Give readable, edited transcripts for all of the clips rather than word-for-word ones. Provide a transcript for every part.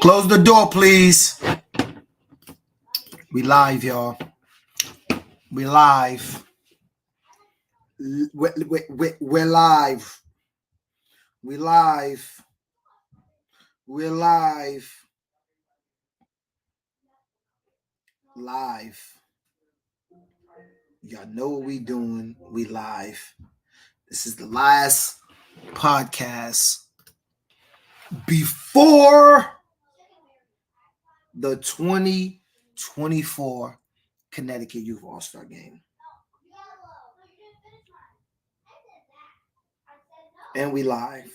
Close the door, please. We live, y'all. We live. We're live. We live. We're live. Live. Y'all know what we doing. We live. This is the last podcast before the 2024 Connecticut Youth All-Star Game. And we live.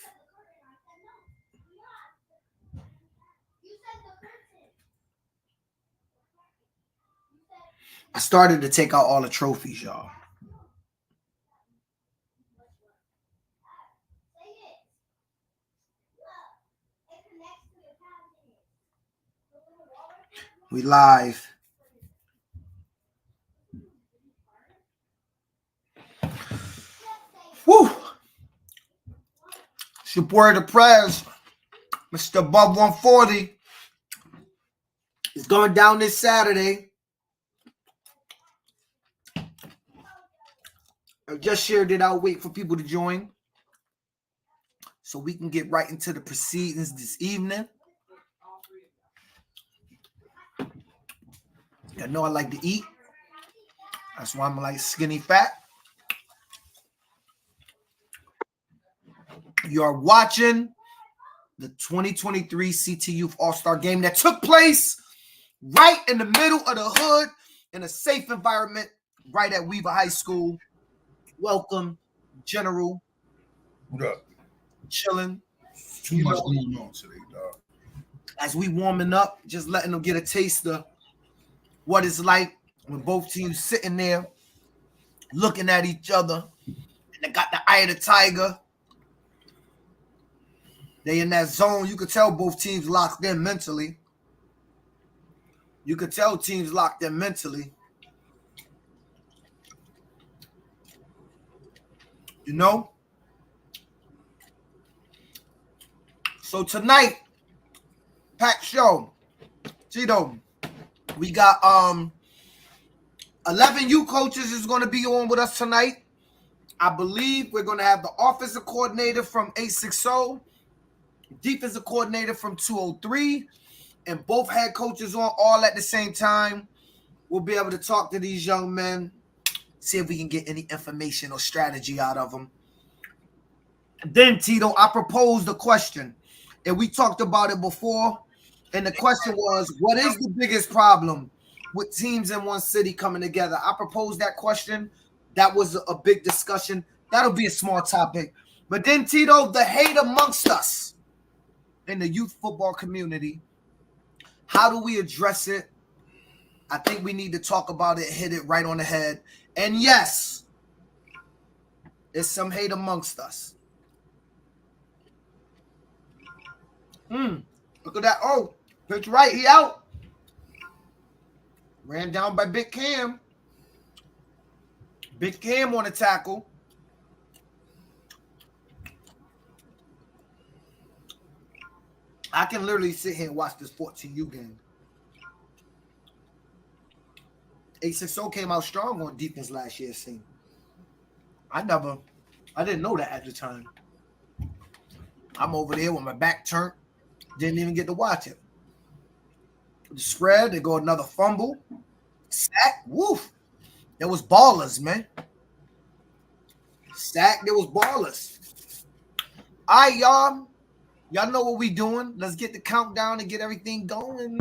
I started to take out all the trophies, y'all. We live. Woo! It's your boy the Prez, Mr. Above 140. It's going down this Saturday. I just shared it. I'll wait for people to join so we can get right into the proceedings this evening. I know I like to eat. That's why I'm like skinny fat. You are watching the 2023 CT Youth All-Star Game that took place right in the middle of the hood in a safe environment right at Weaver High School. Welcome, General. What up? Chilling. Too much going on today, dog. As we warming up, just letting them get a taste of what it's like when both teams sitting there looking at each other and they got the eye of the tiger. They in that zone. You could tell both teams locked in mentally. You could tell teams locked in mentally. You know? So tonight, packed show. Tito, we got 11 U coaches is going to be on with us tonight. I believe we're going to have the offensive coordinator from 860, defensive coordinator from 203, and both head coaches on all at the same time. We'll be able to talk to these young men, see if we can get any information or strategy out of them. Then, Tito, I proposed a question, and we talked about it before, and the question was, what is the biggest problem with teams in one city coming together? I proposed that question. That was a big discussion. That'll be a small topic. But then, Tito, the hate amongst us in the youth football community, how do we address it? I think we need to talk about it, hit it right on the head. And yes, there's some hate amongst us. Look at that. Oh, pitch right. He out. Ran down by Big Cam. Big Cam on a tackle. I can literally sit here and watch this 14U game. 860 came out strong on defense last year, see. I didn't know that at the time. I'm over there with my back turned. Didn't even get to watch it. The spread, they go another fumble. Sack, woof. There was ballers, man. Sack, there was ballers. All right, y'all. Y'all know what we doing. Let's get the countdown and get everything going.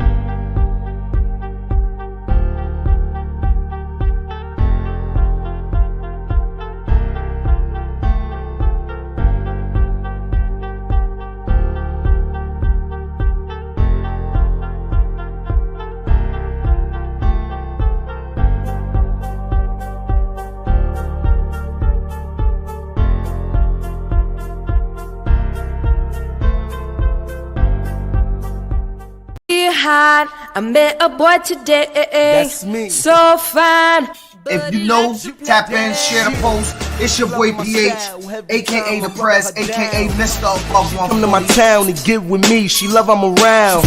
I met a boy today. That's me. So fine. If you know, tap in, share the post. It's your boy PH, aka the Press, aka Mr. Above 140. Come to my town and get with me. She love I'm around.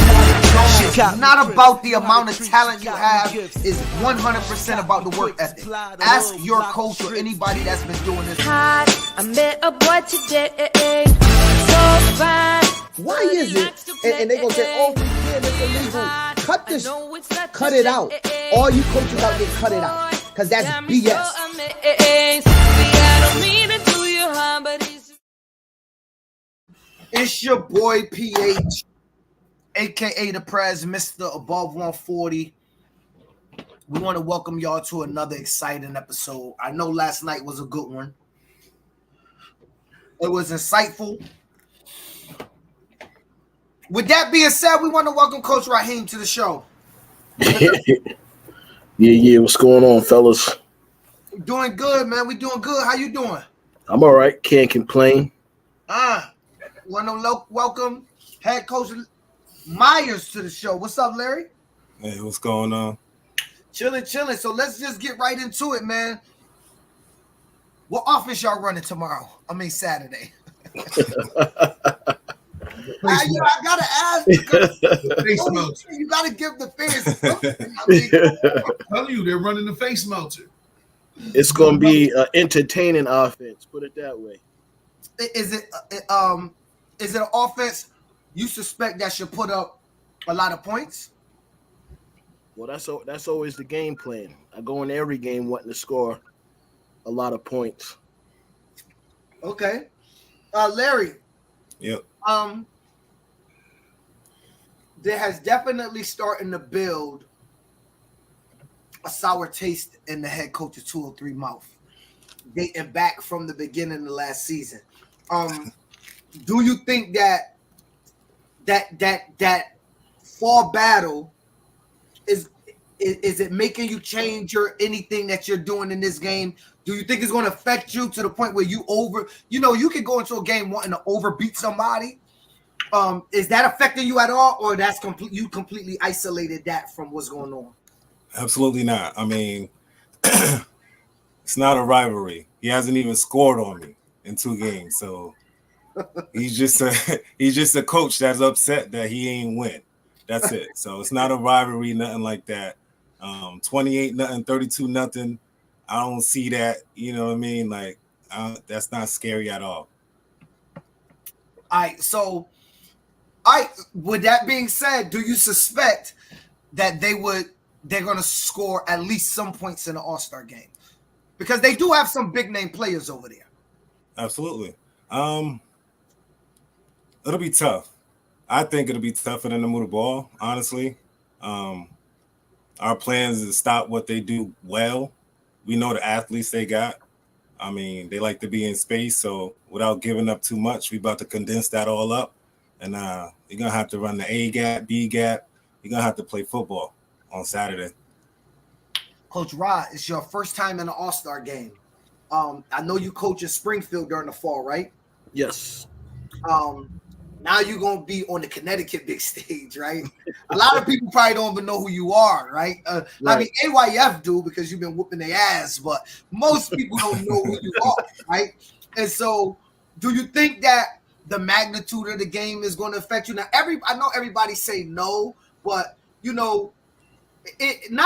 It's not about the amount of talent you have. It's 100% about the work ethic. Ask your coach or anybody that's been doing this. I met a boy today, so fine. Why is it? And they gonna say, "Oh, man, it's illegal." Cut this. Cut it out. All you coaches out there, cut it out, because that's BS. It's your boy PH, aka the Prez, Mr. Above 140. We want to welcome y'all to another exciting episode. I know last night was a good one. It was insightful. With that being said, we want to welcome Coach Raheem to the show. Yeah. What's going on, fellas? Doing good, man. We doing good. How you doing? I'm all right. Can't complain. Want to welcome head coach Myers to the show. What's up, Larry? Hey, what's going on? Chilling. So let's just get right into it, man. What offense y'all running tomorrow? Saturday. I gotta ask because you gotta give the fans something. I'm telling you, they're running the face melter. It's gonna be an entertaining offense. Put it that way. Is it an offense you suspect that should put up a lot of points? Well, that's always the game plan. I go in every game wanting to score a lot of points. Okay, Larry. Yep. There has definitely starting to build a sour taste in the head coach's 203 mouth, dating back from the beginning of the last season. Do you think that fall battle is it making you change anything that you're doing in this game? Do you think it's going to affect you to the point where you can go into a game wanting to overbeat somebody? Is that affecting you at all, or that's you completely isolated that from what's going on? Absolutely not. It's not a rivalry. He hasn't even scored on me in 2 games, so he's just a coach that's upset that he ain't win. That's it. So it's not a rivalry, nothing like that. 28-0, 32-0. I don't see that. You know what I mean? Like that's not scary at all. All right. So, with that being said, do you suspect that they're going to score at least some points in the All-Star game? Because they do have some big name players over there. Absolutely. It'll be tough. I think it'll be tougher than to move the ball, honestly. Our plans is to stop what they do well. We know the athletes they got. They like to be in space, so without giving up too much, we about to condense that all up. And you're going to have to run the A gap, B gap. You're going to have to play football on Saturday. Coach Rod, it's your first time in an All-Star game. I know you coach in Springfield during the fall, right? Yes. Now you're going to be on the Connecticut big stage, right? A lot of people probably don't even know who you are, right? Right. AYF do because you've been whooping their ass, but most people don't know who you are, right? And so do you think that the magnitude of the game is going to affect you? Now, I know everybody say no, but, not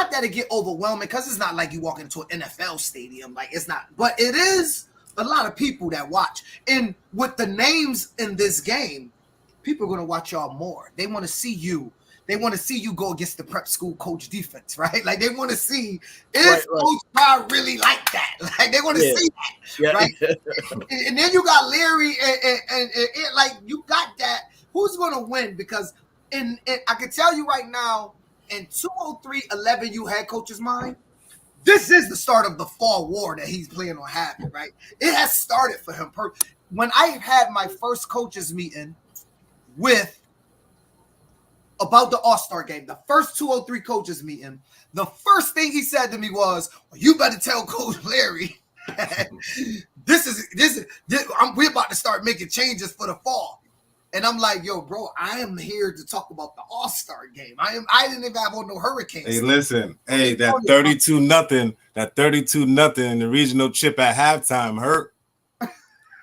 that it get overwhelming because it's not like you walk into an NFL stadium. Like, it's not. But it is a lot of people that watch. And with the names in this game, people are going to watch y'all more. They want to see you. They want to see you go against the prep school coach defense, right? Like, they want to see, is Coach Rod really like that? Like, they want to see that, right? And then you got Larry, and like, you got that. Who's going to win? Because I can tell you right now, in 203 11U head coach's mind, this is the start of the fall war that he's planning on having, right? It has started for him. When I had my first coaches meeting about the All-Star game, the first 203 coaches meeting, the first thing he said to me was, you better tell Coach Larry we're about to start making changes for the fall. And I'm like, yo, bro, I am here to talk about the All-Star game. I didn't even have on no Hurricanes. Hey, listen. Hey, that 32-0 in the regional chip at halftime hurt.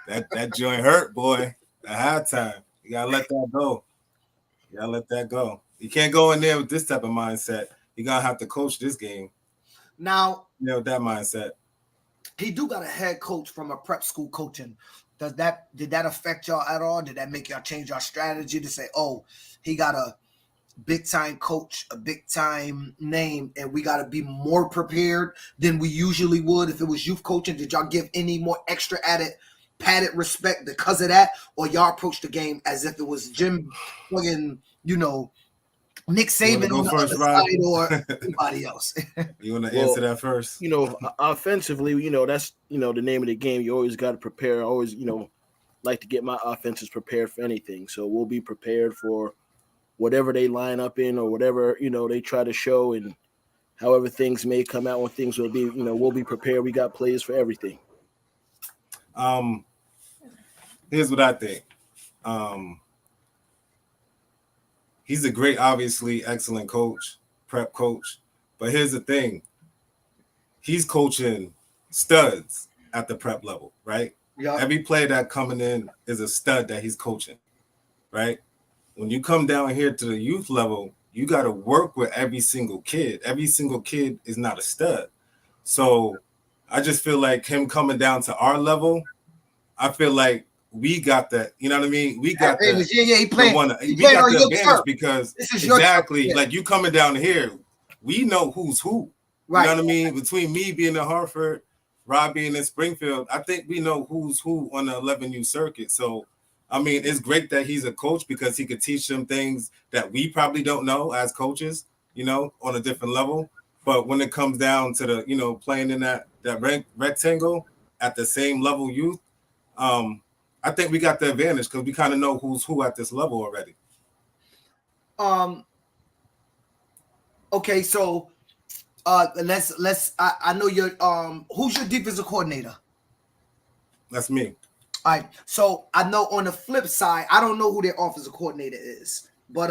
That joint hurt, boy. At halftime. You gotta let that go. You can't go in there with this type of mindset. You're gonna have to coach this game. Now, With that mindset. He do got a head coach from a prep school coaching. Did that affect y'all at all? Did that make y'all change your strategy to say, oh, he got a big time coach, a big time name, and we got to be more prepared than we usually would if it was youth coaching? Did y'all give any more extra padded respect because of that, or y'all approach the game as if it was Jim fucking, Nick Saban on the first, other Rob? side or anybody else? You want to answer that first? Offensively, that's the name of the game. You always got to prepare. I always, like to get my offenses prepared for anything. So we'll be prepared for whatever they line up in or whatever, they try to show, and however things may come out when things will be, we'll be prepared. We got plays for everything. Here's what I think. He's a great, obviously excellent coach, prep coach. But here's the thing. He's coaching studs at the prep level, right? Yeah. Every player that coming in is a stud that he's coaching, right? When you come down here to the youth level, you got to work with every single kid. Every single kid is not a stud. So I just feel like him coming down to our level, I feel like we got that. You know what I mean? We got that. He playing. We got the advantage turf. because this is exactly your like you coming down here, we know who's who. Right. You know what I mean? Between me being in Hartford, Rob being in Springfield, I think we know who's who on the 11U circuit. So, I mean, it's great that he's a coach because he could teach them things that we probably don't know as coaches, on a different level. But when it comes down to the, playing in that rectangle at the same level youth, I think we got the advantage because we kind of know who's who at this level already. Okay, so let's I know you're who's your defensive coordinator? That's me. All right. So I know on the flip side, I don't know who their offensive coordinator is, but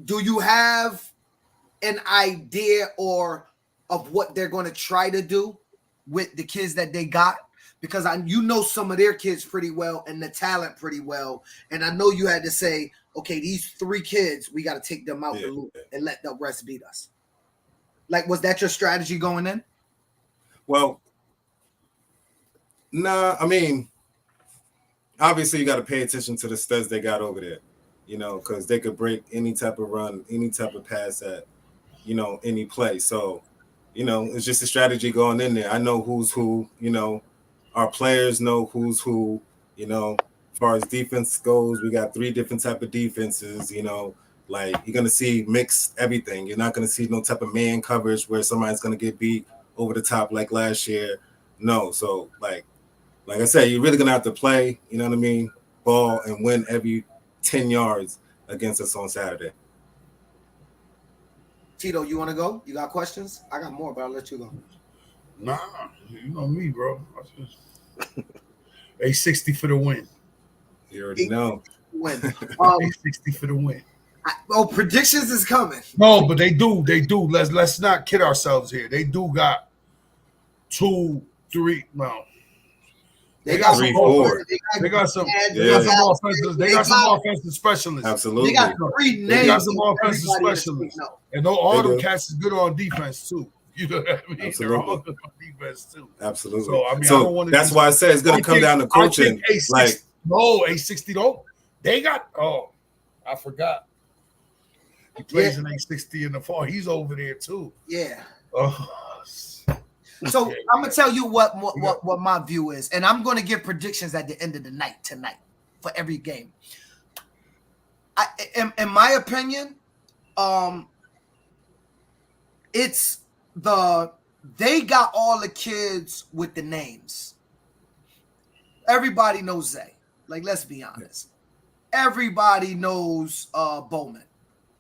do you have an idea of what they're going to try to do with the kids that they got? Because some of their kids pretty well and the talent pretty well, and I know you had to say, okay, these 3 kids, we got to take them out the loop and let the rest beat us. Like, was that your strategy going in? Well, nah, I mean, obviously you got to pay attention to the studs they got over there, because they could break any type of run, any type of pass at, any play. So, it's just a strategy going in there. I know who's who, our players know who's who, as far as defense goes, we got 3 different type of defenses, like you're going to see mix everything. You're not going to see no type of man coverage where somebody's going to get beat over the top like last year. No. So like I said, you're really going to have to play, ball and win every 10 yards against us on Saturday. Tito, you want to go? You got questions? I got more, but I'll let you go. Nah, you know me, bro. A60 for the win. You already know. Win. A60 for the win. Predictions is coming. No, but they do. Let's not kid ourselves here. They do got 2, 3. No, they got 3, 4. They got some offensive. They got some offensive specialists. Absolutely. They got 3 names. They got some offensive specialists, and all them cats is good on defense too. You know what I mean? Absolutely. They're all good on defense too. Absolutely. So I mean, so I don't want to. That's why I said it's going to come down to coaching. A60 don't. They got. Oh, I forgot. He plays in A60 in the fall. He's over there too. Yeah. So I'm gonna tell you what my view is, and I'm gonna give predictions at the end of the night tonight for every game. In my opinion, they got all the kids with the names. Everybody knows Zay. Like, let's be honest. Everybody knows Bowman,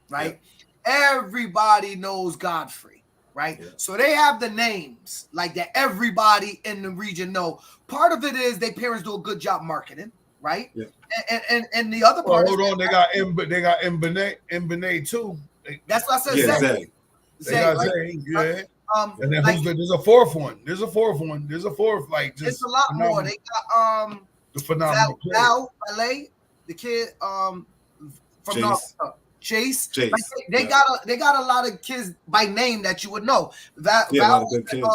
right? Yeah. Everybody knows Godfrey, right? Yeah. So they have the names like that everybody in the region know. Part of it is their parents do a good job marketing, right? Yeah. And the other part they got Mbene too. That's what I said. Zay. Zay, right? And then there's a fourth one. There's a fourth. Like, just it's a lot more. They got the phenomenal Val, the kid from North. Chase. Chase, Like they got a lot of kids by name that you would know. Yeah, a lot of good kids.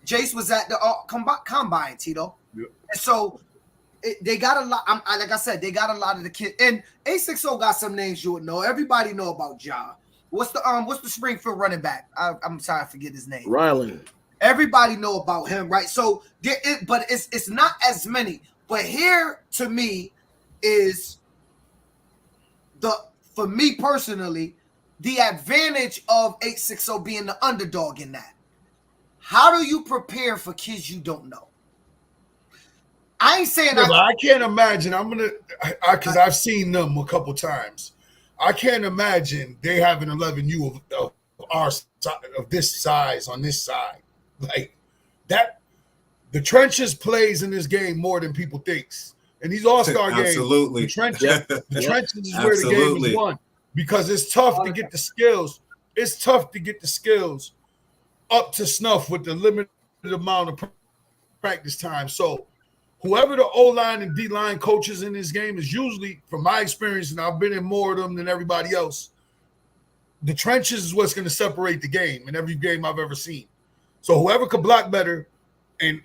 Jace was at the combine, Tito. Yeah. And so they got a lot. Like I said, they got a lot of the kids. And A60 got some names you would know. Everybody know about Ja. What's the Springfield running back? I'm sorry, I forget his name. Ryland. Everybody know about him, right? So but it's not as many. But here to me is for me personally, the advantage of 860 being the underdog in that. How do you prepare for kids you don't know? I ain't saying I can't imagine. Because I've seen them a couple times. I can't imagine they have an 11U of this size on this side. Like that, the trenches plays in this game more than people thinks. And these All-Star games, Absolutely. the trenches is where the game is won. Because it's tough to get the skills. It's tough to get the skills up to snuff with the limited amount of practice time. So whoever the O-line and D-line coaches in this game is usually, from my experience, and I've been in more of them than everybody else, the trenches is what's going to separate the game in every game I've ever seen. So whoever could block better and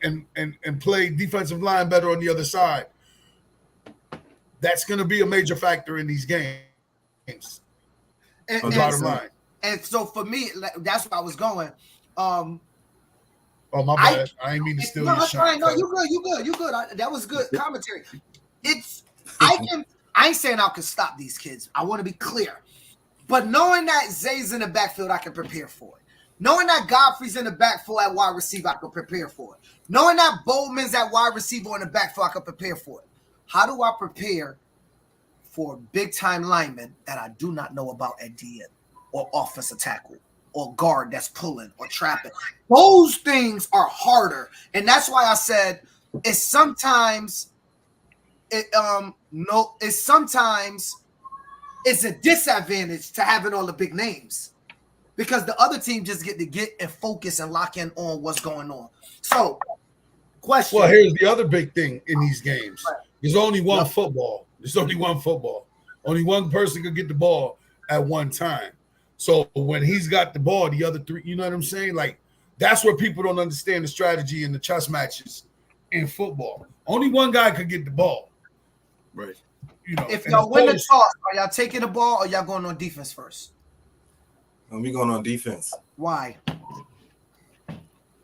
play defensive line better on the other side, that's going to be a major factor in these games. Bottom line. And so for me, that's where I was going. Oh, my bad. I ain't mean to steal your shot. No, you good. That was good commentary. I ain't saying I can stop these kids. I want to be clear. But knowing that Zay's in the backfield, I can prepare for it. Knowing that Godfrey's in the backfield at wide receiver, I can prepare for it. Knowing that Bowman's at wide receiver in the backfield, I can prepare for it. How do I prepare for big-time linemen that I do not know about at DN or offensive tackle or guard that's pulling or trapping? Those things are harder. And that's why I said it's sometimes it's a disadvantage to having all the big names because the other team just get and focus and lock in on what's going on. So, question. Well, here's the other big thing in these games. There's only one football. There's only one football. Only one person could get the ball at one time. So when he's got the ball, the other three, you know what I'm saying? Like, that's where people don't understand the strategy in the chess matches in football. Only one guy could get the ball. Right. You know, if y'all win the toss, are y'all taking the ball or y'all going on defense first? We going on defense. Why?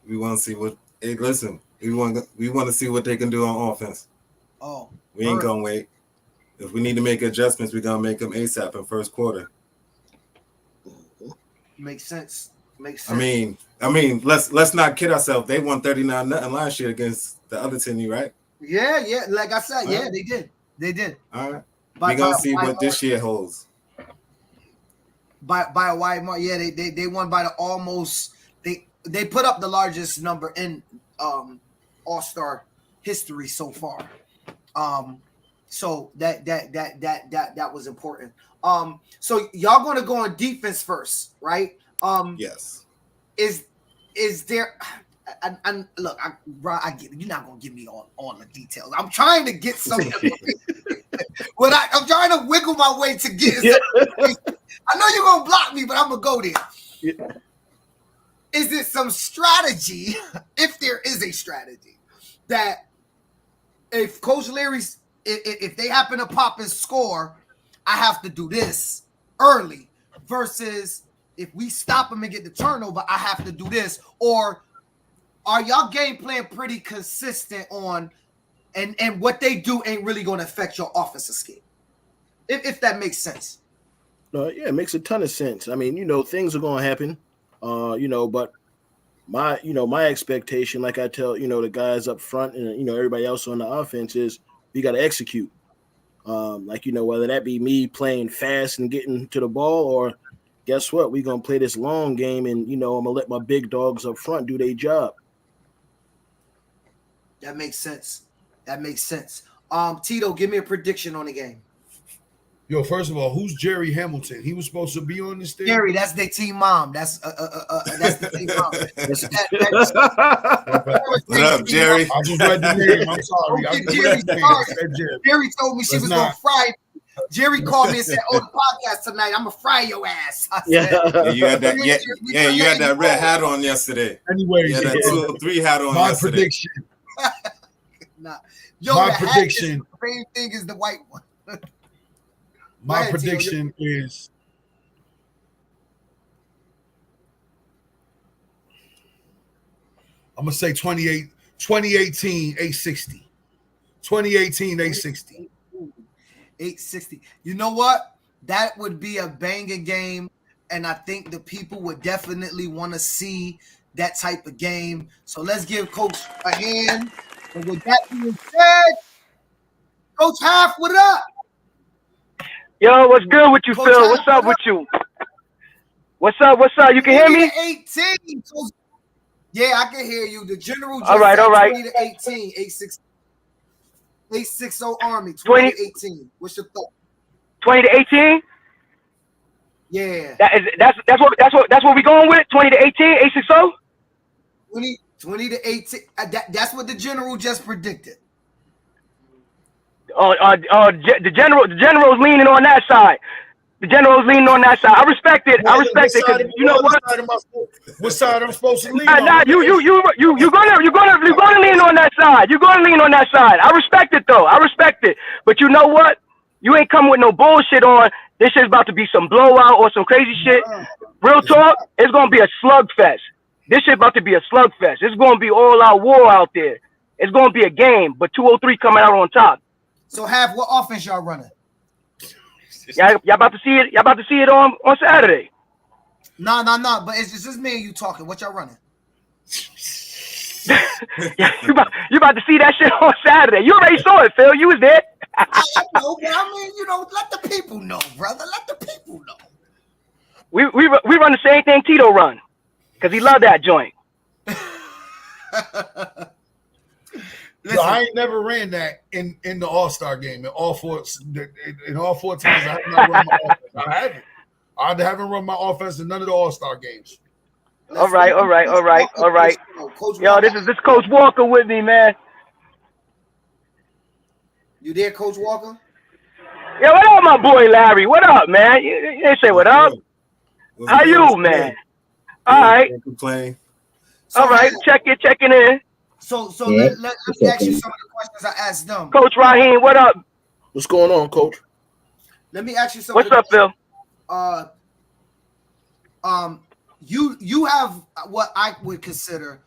We want to see what. Hey, listen. We want to see what they can do on offense. Oh, we ain't gonna wait. If we need to make adjustments, we're gonna make them ASAP in first quarter. Makes sense. I mean, let's not kid ourselves. They won 39-0 last year against the other team, right? Yeah. Like I said, yeah, they did. They did. All right. We're gonna see what this year holds. By a wide mark. Yeah, they won by the almost. They put up the largest number in All-Star history so far. So that was important. So y'all going to go on defense first, right? Yes. Is there? And look, I get it. You're not gonna give me all the details. I'm trying to get something. I'm trying to wiggle my way to get. I know you're gonna block me, but I'm gonna go there. Yeah. Is it some strategy? If there is a strategy, that if Coach Leary's, if they happen to pop and score, I have to do this early versus if we stop them and get the turnover, I have to do this. Or are y'all game plan pretty consistent on and what they do ain't really going to affect your offensive scheme? If that makes sense. Yeah, it makes a ton of sense. I mean, things are going to happen, but my expectation, like I tell, the guys up front and, everybody else on the offense is we got to execute. Whether that be me playing fast and getting to the ball or guess what? We're going to play this long game and, I'm going to let my big dogs up front do their job. That makes sense. Tito, give me a prediction on the game. Yo, first of all, who's Jerry Hamilton? He was supposed to be on this thing. Jerry, that's their team mom. That's the team mom. What up, Jerry? I just read the name. I'm sorry. Jerry told me she was on Friday. Jerry called me and said, "Oh, the podcast tonight. I'm gonna fry your ass." I said, Yeah, you had that. You had that red hat on yesterday. Anyway, you had that 203 hat on my yesterday. Prediction. Nah. My prediction. The same thing as the white one. My prediction is I'm gonna say 2018, 860. 2018, 860. 860. You know what? That would be a banging game, and I think the people would definitely want to see that type of game. So let's give Coach a hand. And with that being said, Coach Half, what up? Yo, what's good with you, Coach Phil? Half, What's up with you? What's up? What's up? You can hear me? 18. Yeah, I can hear you. The general just all right. 20 to 18, 860 Army, 20 to 18. What's your thought? 20 to 18? Yeah. That's what we going with? 20 to 18, 860? 20 to 18. That's what the general just predicted. The general's leaning on that side. The general's leaning on that side. I respect it. I respect it because you know what? What side I'm supposed to lean on? You're gonna lean on that side. You're gonna lean on that side. I respect it though. I respect it. But you know what? You ain't coming with no bullshit on. This shit's about to be some blowout or some crazy shit. Real talk, it's gonna be a slugfest. This shit about to be a slugfest. It's gonna be all out war out there. It's gonna be a game, but 203 coming out on top. So, Half, what offense y'all running? Y'all about to see it. Y'all about to see it on Saturday. No. But it's just me and you talking. What y'all running? you about to see that shit on Saturday. You already saw it, Phil. You was there. I know, but I mean, let the people know, brother. Let the people know. We run the same thing Tito run, because he loved that joint. Listen, I ain't never ran that in the All-Star game. In all four times, I have not run my offense. I haven't run my offense in none of the All-Star games. All right. Yo, this is Coach Walker with me, man. You there, Coach Walker? Yo, what up, my boy Larry? What up, man? You didn't say what up. How you, man? All right. All right, checking in. So let me ask you some of the questions I asked them. Coach Raheem, what up? What's going on, Coach? Let me ask you something. What's up, Phil? You have what I would consider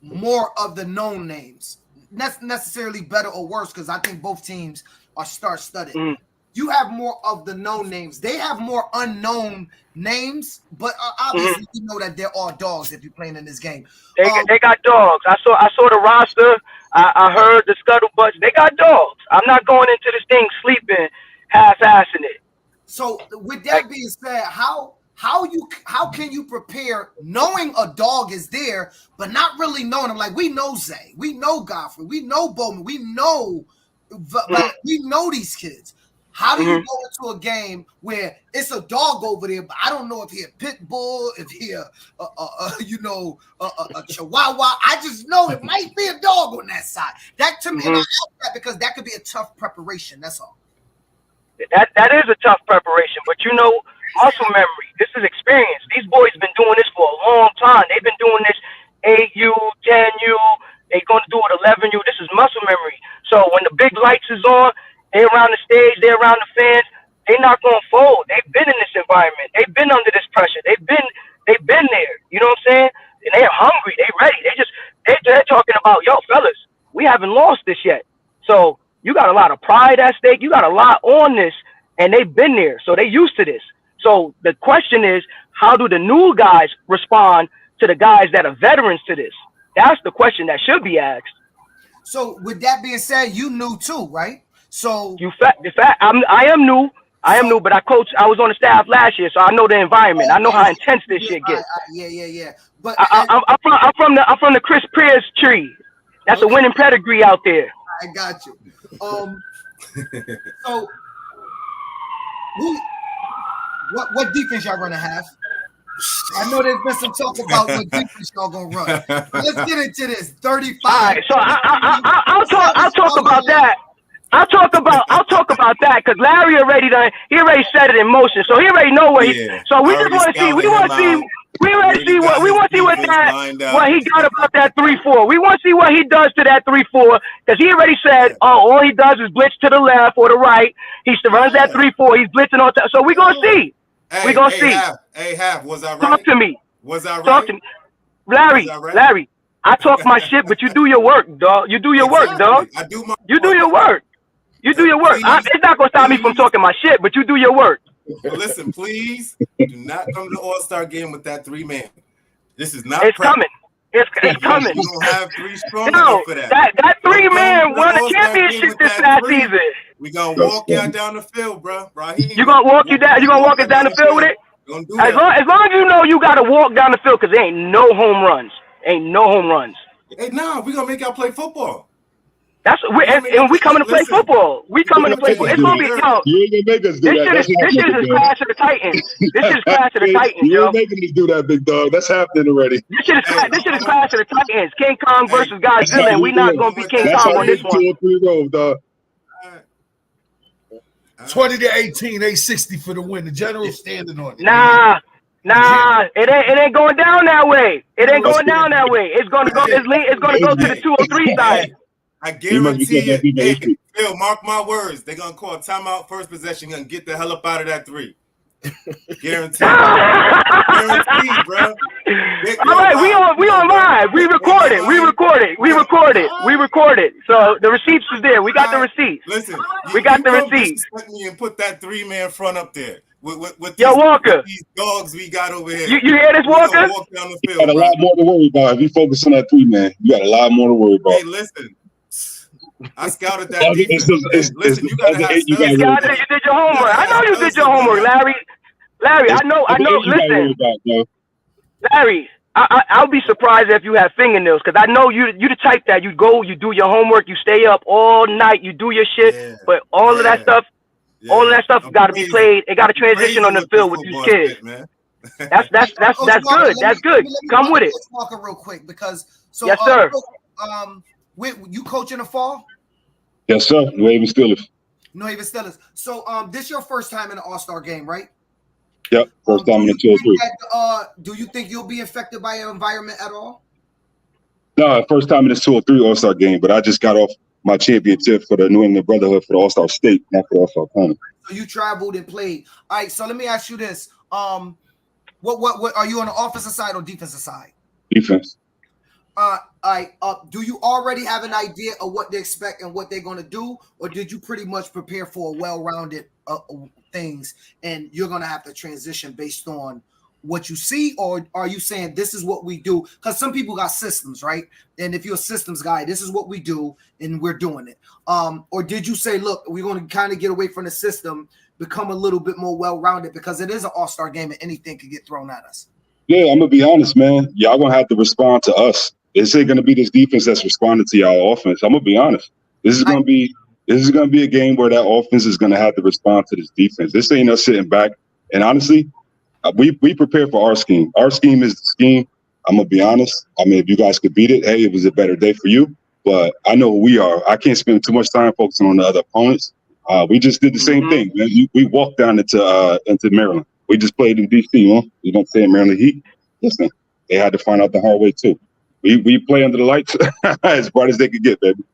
more of the known names. Not necessarily better or worse, because I think both teams are star-studded. Mm. You have more of the known names. They have more unknown names, but obviously you know that they're all dogs if you're playing in this game. They got dogs. I saw the roster. I heard the scuttlebutts. They got dogs. I'm not going into this thing sleeping, half-assing it. So with that being said, how can you prepare knowing a dog is there, but not really knowing them? Like, we know Zay, we know Godfrey, we know Bowman, we know these kids. How do you go into a game where it's a dog over there, but I don't know if he a pit bull, if he a chihuahua. I just know it might be a dog on that side. That to me, and I ask that because that could be a tough preparation. That's all. That is a tough preparation, but muscle memory. This is experience. These boys been doing this for a long time. They've been doing this 8U, 10U. They're going to do it 11U. This is muscle memory. So when the big lights is on, they're around the stage, they're around the fans, they're not going to fold. They've been in this environment. They've been under this pressure. They've been there. You know what I'm saying? And they're hungry. They're ready. They're talking about, yo, fellas, we haven't lost this yet. So you got a lot of pride at stake. You got a lot on this, and they've been there. So they're used to this. So the question is, how do the new guys respond to the guys that are veterans to this? That's the question that should be asked. So with that being said, you knew too, right? So I am new. But I was on the staff last year, so I know the environment. I know how intense this shit gets. Yeah. But I'm from the Chris Pierce tree. That's a winning pedigree out there. I got you. So what defense y'all gonna have? I know there's been some talk about what defense y'all gonna run. Let's get into this. 35. All right, so I'll talk about that. I'll talk about about that because Larry already set it in motion, so he already know what he. So we just want to see. We want to see. We want to see what he got about that 3-4. We want to see what he does to that 3-4 because he already said, all he does is blitz to the left or the right. He runs that 3-4. He's blitzing on. So we gonna see. We gonna see. Half, was I right? Talk to me. Was I right? Talk to me, Larry. I talk my shit, but you do your work, dog. You do your work, dog. You do your work. You do your work. It's not gonna stop me from talking my shit, but you do your work. Well, listen, please do not come to the All-Star game with that 3-man. This is not. It's coming. It's coming. You don't have 3 strong enough for that. That 3-man won a championship this past season. We gonna walk y'all down the field, bro. Raheem, you gonna walk us down the field with it? As long as you know you gotta walk down the field, because there ain't no home runs. Ain't no home runs. Hey, nah, we gonna make y'all play football. We coming to play football. We coming to play football. It's gonna be, yo. You ain't gonna make us do that. This shit is Clash of the Titans. This is Clash of the Titans, yo. You ain't making us do that, big dog. That's happening already. This shit is Clash of the Titans. King Kong versus Godzilla, and we not gonna be King Kong on this one. 2-3 roll, dog. 20-18, 860 for the win. The general standing on it. Nah, it ain't going down that way. It ain't going down that way. It's gonna go. It's gonna go to the 203 side. I guarantee you. Hey, Phil, mark my words. They're gonna call timeout first possession and get the hell up out of that 3. Guaranteed. Guaranteed, bro. All right, we on live. We recorded. So the receipts is there. We got the receipts. Listen, we got the receipts. And put that 3-man front up there. With Walker, these dogs we got over here. You hear this, Walker? Walk down the field, you got a lot more to worry about. If you focus on that 3-man, you got a lot more to worry about. Hey, listen. I scouted that defense. Listen, you gotta have you did your homework. I know you did your homework, Larry. I know. Listen, Larry, I'll be surprised if you have fingernails because I know you the type that you go, you do your homework, you stay up all night, you do your shit, but all of that stuff. Yeah. All of that stuff got to be played. It got to transition on the field with these kids. Shit, man. That's good. That's good. Come with it. Let's walk it real quick because yes, sir. You coach in the fall? Yes, sir. New Haven Steelers. So this your first time in the All-Star game, right? Yep, first time in the 203. Do you think you'll be affected by your environment at all? No, first time in this 203 All-Star game, but I just got off my championship for the New England Brotherhood for the All-Star State, not for the All-Star Tournament. So you traveled and played. All right, so let me ask you this. What are you on the offensive side or defensive side? Defense. All right. Do you already have an idea of what they expect and what they're going to do, or did you pretty much prepare for a well-rounded things, and you're going to have to transition based on what you see, or are you saying this is what we do? Because some people got systems, right? And if you're a systems guy, this is what we do, and we're doing it. Or did you say, look, we're going to kind of get away from the system, become a little bit more well-rounded, because it is an all-star game and anything can get thrown at us? Yeah, I'm going to be honest, man. Y'all going to have to respond to us. This ain't going to be this defense that's responding to y'all offense. I'm going to be honest. This is going to be a game where that offense is going to have to respond to this defense. This ain't us sitting back. And honestly, we prepare for our scheme. Our scheme is the scheme. I'm going to be honest. I mean, if you guys could beat it, hey, it was a better day for you. But I know who we are. I can't spend too much time focusing on the other opponents. We just did the same thing, man. We walked down into Maryland. We just played in D.C., huh? You don't say Maryland Heat. Listen, they had to find out the hard way, too. We play under the lights as bright as they could get, baby.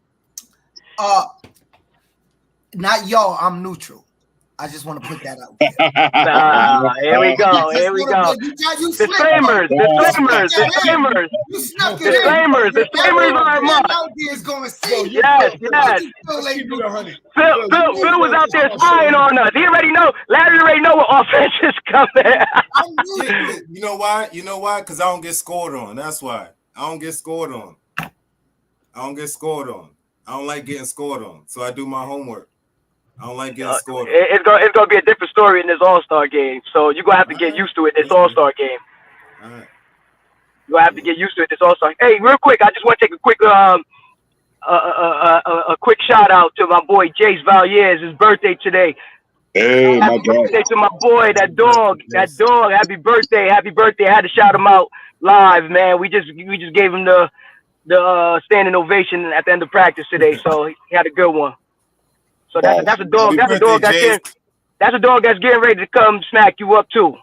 Not y'all. I'm neutral. I just want to put that out there. Here we go. Disclaimers are a must. Yes. Phil was out there spying on us. He already know. Larry already know what offense is coming. You know why? Because I don't get scored on. That's why. I don't get scored on. I don't like getting scored on. So I do my homework. I don't like getting scored on. It's gonna be a different story in this All-Star game. So you're gonna have to get used to it. This All-Star game. All right. You're gonna have to get used to it. This All-Star. Hey, real quick, I just want to take a quick a quick shout out to my boy Jace Valier. It's his birthday today. Hey, happy birthday to my boy, that dog. Happy birthday. I had to shout him out live, man. We just gave him the standing ovation at the end of practice today, so he had a good one. So that's a dog. That's a dog that's getting ready to come smack you up too.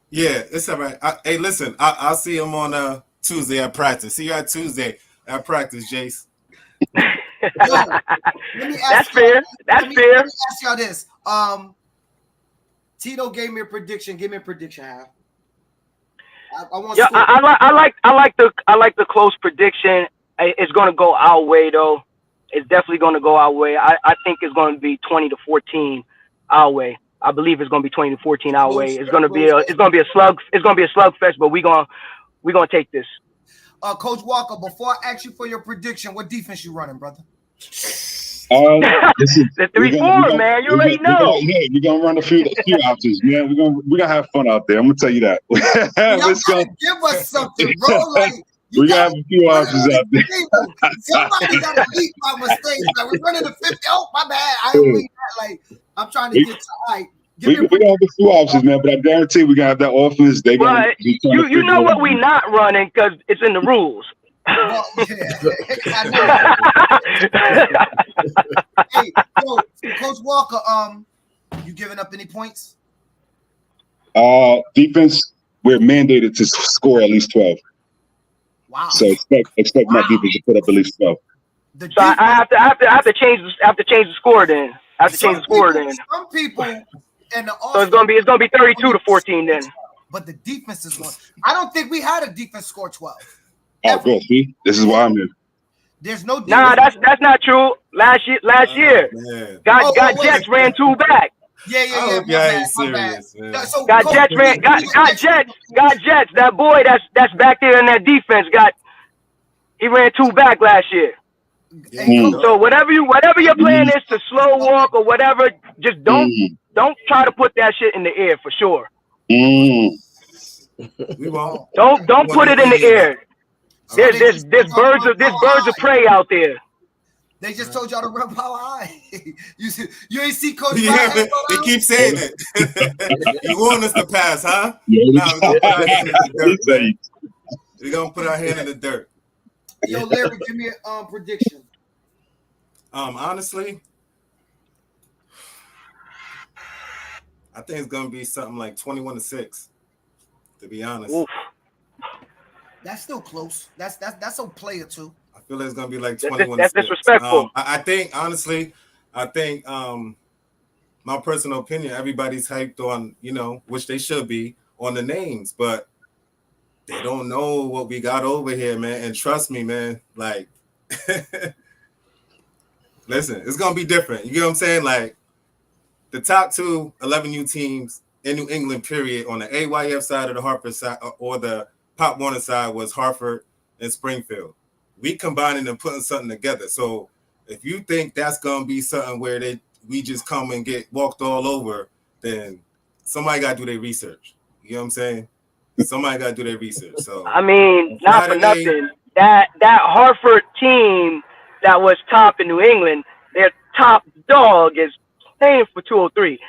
Yeah, it's all right. Hey, listen, I'll see him on Tuesday at practice. See you at Tuesday at practice, Jace. Yo, that's fair. That's fair. Let me ask y'all this. Tito gave me a prediction. Give me a prediction, Hal. I want. Yeah, I like the close prediction. It's going to go our way though. It's definitely going to go our way. I think it's going to be 20-14 our way. I believe it's going to be 20-14 our way. It's going to be a slug. It's going to be a slugfest, but we're gonna take this. Coach Walker, before I ask you for your prediction, what defense you running, brother? The 3-4, man. You already know. We're gonna run a few options, man. We're gonna have fun out there. I'm gonna tell you that. Give us something, bro. Like, we gotta have a few options out there. Somebody gotta beat my mistakes. Like, we're running the 50. Oh, my bad. I don't mean that. Like, I'm trying to get to height. We gonna have a few options, man. But I guarantee we gotta have that offense. They gonna. You know what we not running because it's in the rules. Well, yeah. I know. Hey, yo, Coach Walker, you giving up any points? Defense, we're mandated to score at least 12. Wow. So expect my defense to put up at least 12. So I have to change the score then. I have to change the score then. Some people and the so it's gonna be 32-14 then. But the defense is one. I don't think we had a defense score 12. Oh, good. See, this is why I'm here. There's no defense. Nah, that's not true. Last year, got Jets ran 2 back. Yeah. Yeah, serious, man. So got Jets. That boy that's back there in that defense he ran 2 back last year. So whatever your plan is to slow walk or whatever, just don't try to put that shit in the air for sure. We won't. Don't put it in the air. There's birds of prey out there. They just told y'all to run power high. you ain't see Coach. Yeah, they keep saying it. You want us to pass, huh? We're gonna put our hand in the dirt. Yo, Larry, give me a prediction. Honestly, I think it's gonna be something like 21-6. To be honest. Oof. That's still close. That's a play or two. I feel like it's gonna be like 21-6. That's disrespectful. I think honestly, my personal opinion, everybody's hyped on, which they should be on the names, but they don't know what we got over here, man. And trust me, man, like listen, it's gonna be different. You get what I'm saying? Like the top 2 11U teams in New England, period, on the AYF side of the Hartford side or the Pop Warner side was Hartford and Springfield. We combining and putting something together. So if you think that's gonna be something where we just come and get walked all over, then somebody gotta do their research. You know what I'm saying? Somebody gotta do their research. So I mean, not for nothing. That Hartford team that was top in New England, their top dog is playing for 203.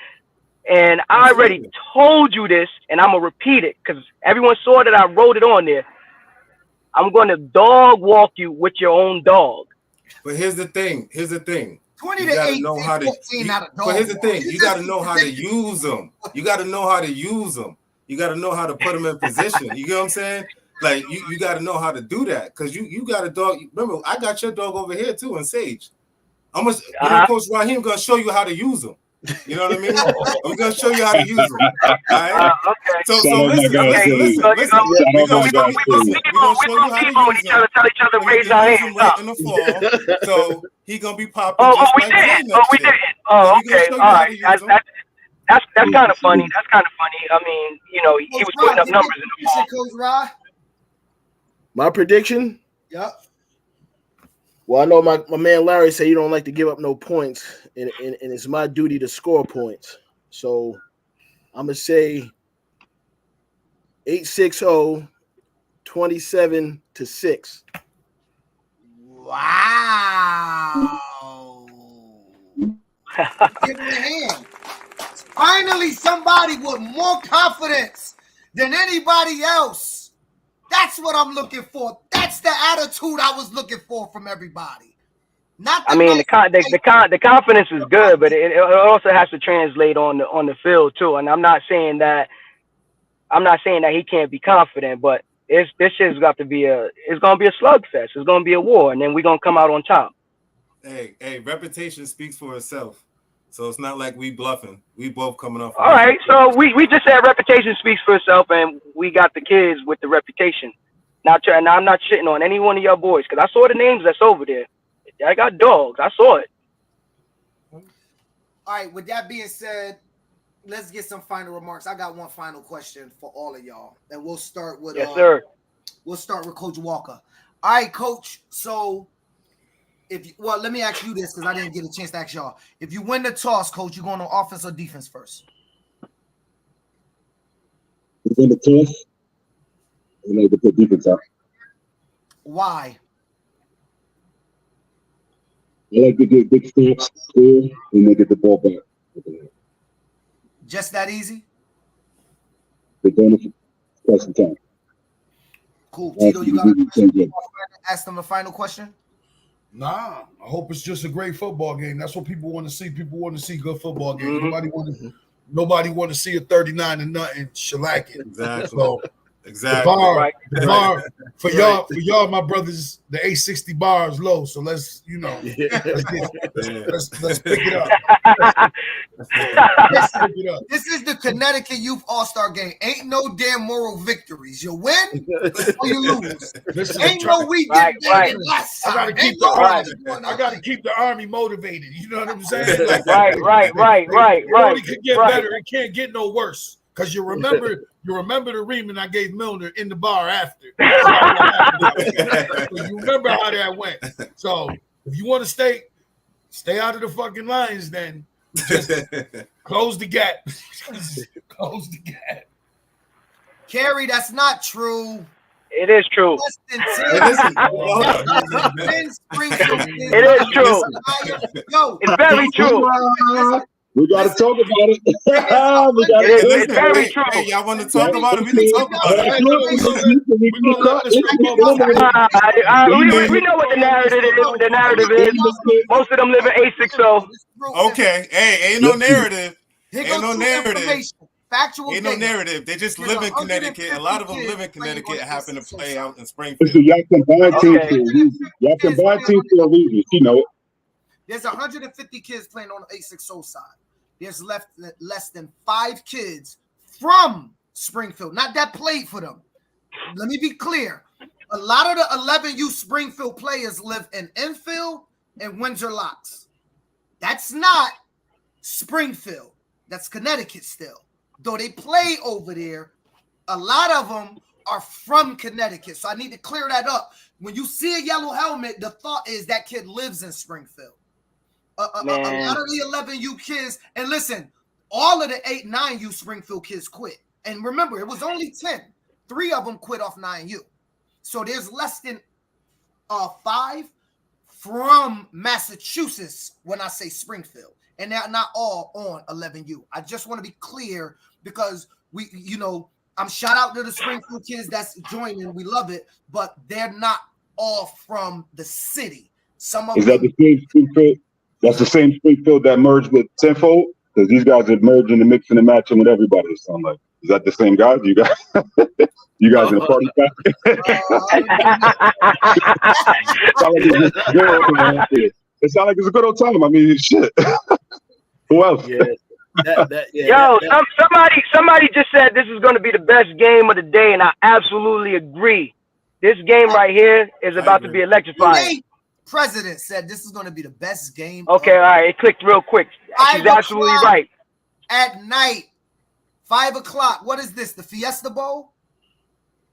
And I already told you this, and I'm going to repeat it because everyone saw that I wrote it on there. I'm going to dog walk you with your own dog. But here's the thing. 20 to 18, 14 out of dog. But here's the thing. You got to know how to use them. You got to know how to use them. You got to know how to put them in position. You get what I'm saying? Like, you got to know how to do that because you got a dog. Remember, I got your dog over here, too, in Sage. Coach Raheem going to show you how to use them. You know what I mean? We're gonna show you how to use them. All right? Okay. So listen. We're gonna show you how to use them. Tell each other raise our hands right in the fall. So he gonna be popping. We didn't. Oh, okay. All right. That's kind of funny. That's kind of funny. I mean, he was putting up numbers in the fall. Coach Rod. My prediction? Yep. Well, I know my man Larry said you don't like to give up no points, and it's my duty to score points. So I'm going to say 8-6-0, 27-6. Wow. Give him a hand. Finally, somebody with more confidence than anybody else. That's what I'm looking for. That's the attitude I was looking for from everybody. Not I mean, the confidence is good, but it also has to translate on the field too. And I'm not saying that he can't be confident, but this shit's got to be it's gonna be a slugfest. It's gonna be a war, and then we're gonna come out on top. Hey, reputation speaks for itself. So it's not like we bluffing. We both coming off. All right, so we just said reputation speaks for itself, and we got the kids with the reputation. Now I'm not shitting on any one of your boys, because I saw the names that's over there. I got dogs. I saw it. All right, with that being said, let's get some final remarks. I got one final question for all of y'all, and we'll start with yes, sir. We'll start with Coach Walker. All right, Coach. So, let me ask you this because I didn't get a chance to ask y'all. If you win the toss, Coach, you going on offense or defense first? Win the toss, and they can put defense out. Why? I like to get big stops, clear, and they get the ball back. Just that easy? They're doing it for some time. Cool. Tito, you got a question? Ask them a final question? Nah, I hope it's just a great football game. That's what people want to see. People want to see good football games. Mm-hmm. Nobody want to see a 39-0 shellacking. Exactly. So, exactly. The bar for y'all, my brothers, the 860 bar is low. So let's pick it up. This is the Connecticut Youth All-Star Game. Ain't no damn moral victories. You win or you lose. Ain't no we did that last time. I gotta keep the army motivated. You know what I'm saying? Right. It only can get better. It can't get no worse. Because you remember the reaming I gave Milner in the bar after. So you remember how that went. So if you want to stay out of the fucking lines, then just close the gap. Close the gap. Kerry, that's not true. It is true. Less than 10. It is true. Yo, it's very true. We got to talk about it. It's very true. Hey, y'all want to talk about it? We can talk about it. We know what the narrative is. Most of them live in 860. Okay. Hey, ain't no narrative. Ain't no narrative. Factual ain't no narrative. They just live in Connecticut. A lot of them live in Connecticut, happen to play out in Springfield. Listen, y'all combine teams for a reason. Y'all combine teams for a reason. You know it. There's 150 kids playing on the 860 side. There's less than 5 kids from Springfield, not that played for them. Let me be clear. A lot of the 11U Springfield players live in Enfield and Windsor Locks. That's not Springfield. That's Connecticut still. Though they play over there, a lot of them are from Connecticut. So I need to clear that up. When you see a yellow helmet, the thought is that kid lives in Springfield. A lot of the 11U kids, and listen, all of the 8-9U Springfield kids quit. And remember, it was only 10. 3 of them quit off 9U. So there's less than 5 from Massachusetts when I say Springfield. And they're not all on 11U. I just want to be clear because I'm shout out to the Springfield kids that's joining. We love it, but they're not all from the city. Some of them. Is that the same Springfield? That's the same Springfield that merged with Tenfold? Because these guys are merging and mixing and matching with everybody. It sounds like. Is that the same guys? You guys in a party pack? It sounds like it's a good old time. I mean, shit. Who else? Yo, somebody just said this is going to be the best game of the day, and I absolutely agree. This game right here is about to be electrifying. President said this is going to be the best game. Okay, all right. It clicked real quick. She's absolutely right. At night, 5 o'clock. What is this? The Fiesta Bowl?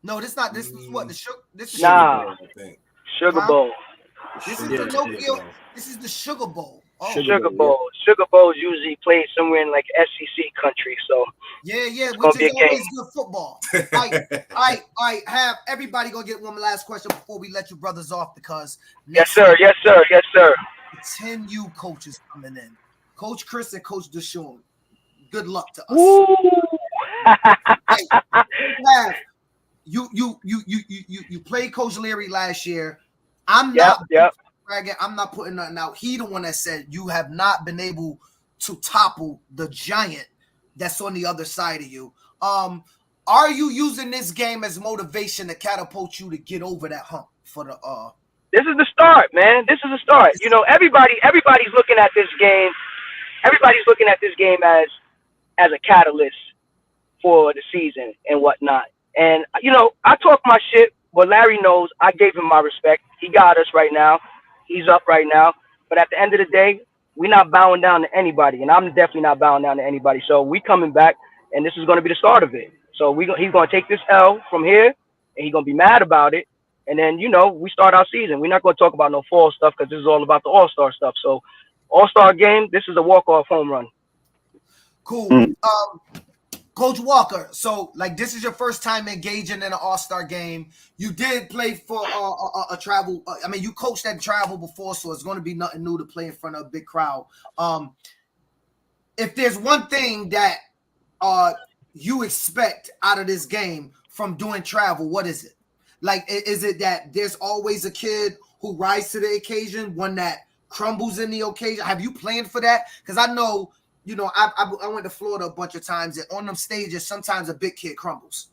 No, this not. This is what the sugar. This is Sugar Bowl. This is the Nokia. This is the Sugar Bowl. Oh. Sugar Bowl. Sugar Bowls usually played somewhere in like SEC country. So yeah, which is always good football. All right. Have everybody go get one last question before we let you brothers off because yes, sir. 10U coaches coming in. Coach Chris and Coach Deshaun. Good luck to us. You played Coach Leary last year. I'm not bragging. I'm not putting nothing out. He the one that said you have not been able to topple the giant that's on the other side of you. Are you using this game as motivation to catapult you to get over that hump for the This is the start, man. This is the start. You know, everybody's looking at this game. Everybody's looking at this game as a catalyst for the season and whatnot. And you know, I talk my shit, but Larry knows I gave him my respect. He got us right now. He's up right now. But at the end of the day, we're not bowing down to anybody, and I'm definitely not bowing down to anybody. So we coming back, and this is going to be the start of it. So he's going to take this L from here, and he's going to be mad about it. And then, you know, we start our season. We're not going to talk about no fall stuff because this is all about the All-Star stuff. So All-Star game, this is a walk-off home run. Cool. Coach Walker, so like this is your first time engaging in an All-Star game. You did play for a travel. I mean, you coached at travel before, so it's going to be nothing new to play in front of a big crowd. If there's one thing that you expect out of this game from doing travel, what is it? Like, is it that there's always a kid who rises to the occasion, one that crumbles in the occasion? Have you planned for that? Because I know. You know, I went to Florida a bunch of times, and on them stages, sometimes a big kid crumbles.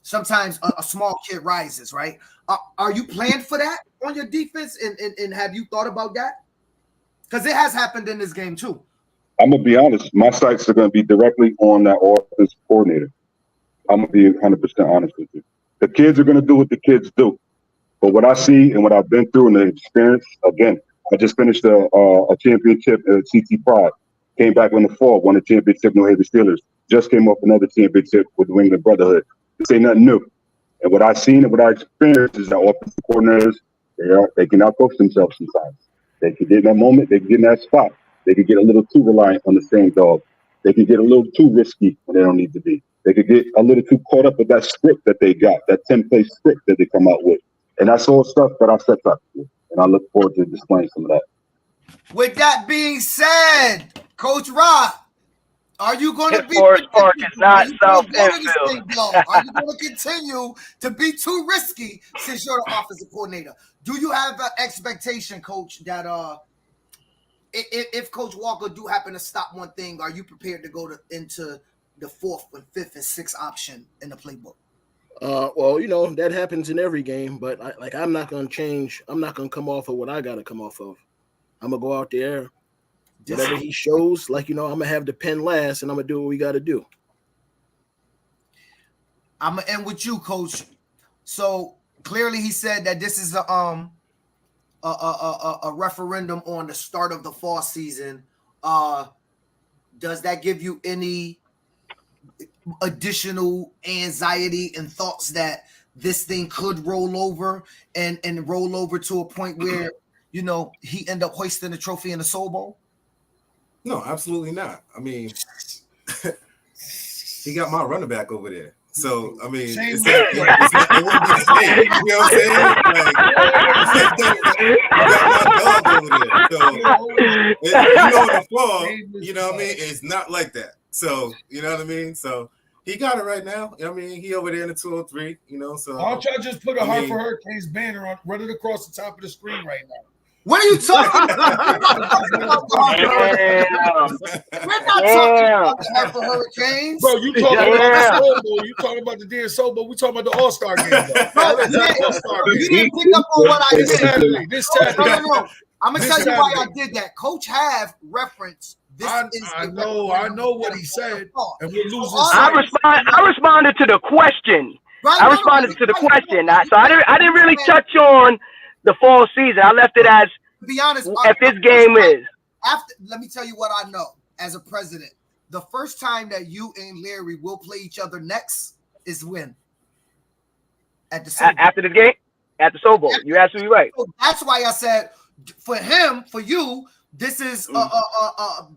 Sometimes a small kid rises, right? Are you planned for that on your defense, and have you thought about that? Because it has happened in this game, too. I'm going to be honest. My sights are going to be directly on that offensive coordinator. I'm going to be 100% honest with you. The kids are going to do what the kids do. But what I see and what I've been through and the experience, again, I just finished a championship at CT Pride. Came back in the fall, won a championship, New Haven Steelers. Just came off another championship with the New England Brotherhood. This ain't nothing new. And what I've seen and what I experienced is that offensive coordinators, they can outcoach themselves sometimes. They can get in that moment, they can get in that spot. They can get a little too reliant on the same dog. They can get a little too risky when they don't need to be. They could get a little too caught up with that script that they got, that 10-play script that they come out with. And that's all stuff that I set up with. And I look forward to displaying some of that. With that being said, Coach Rock, are you going to be? Forest Park is not South Enfield. Are you going to continue to be too risky since you're the offensive coordinator? Do you have an expectation, Coach, that if Coach Walker do happen to stop one thing, are you prepared to go into the 4th and 5th and 6th option in the playbook? Well, you know, that happens in every game, but I'm not going to change. I'm not going to come off of what I got to come off of. I'm going to go out there. Whatever he shows, like, you know, I'm going to have the pen last, and I'm going to do what we got to do. I'm going to end with you, Coach. So, clearly he said that this is a referendum on the start of the fall season. Does that give you any additional anxiety and thoughts that this thing could roll over and roll over to a point where, you know, he end up hoisting the trophy in the Soul Bowl? No, absolutely not. I mean, he got my running back over there. So, I mean, it wouldn't be the same. You know what I'm saying? Like, you got my dog over there. So, you know, in the fall, you know what I mean? It's not like that. So, you know what I mean? So, he got it right now. I mean, he over there in the 203, you know. So, I'll try to just put a Hartford Hurricanes banner on, run it across the top of the screen right now. What are you talking about? We're not talking about the Hartford Hurricanes. Bro, you talking about the Soul Bowl. You talking about the damn Soul Bowl. We talking about the All-Star game, though. You didn't pick up on what I said. This Saturday. No. I'm going to tell you why I did that. Coach have referenced this. I know what he said. And we're losing. I responded to the question. I responded to the question. So I didn't really touch on the fall season. I left it as, to be honest, if this game is. Let me tell you what I know as a president. The first time that you and Larry will play each other next is when? At the Soul Bowl. After the game? At the Soul Bowl. You're absolutely right. So that's why I said, for him, for you, this is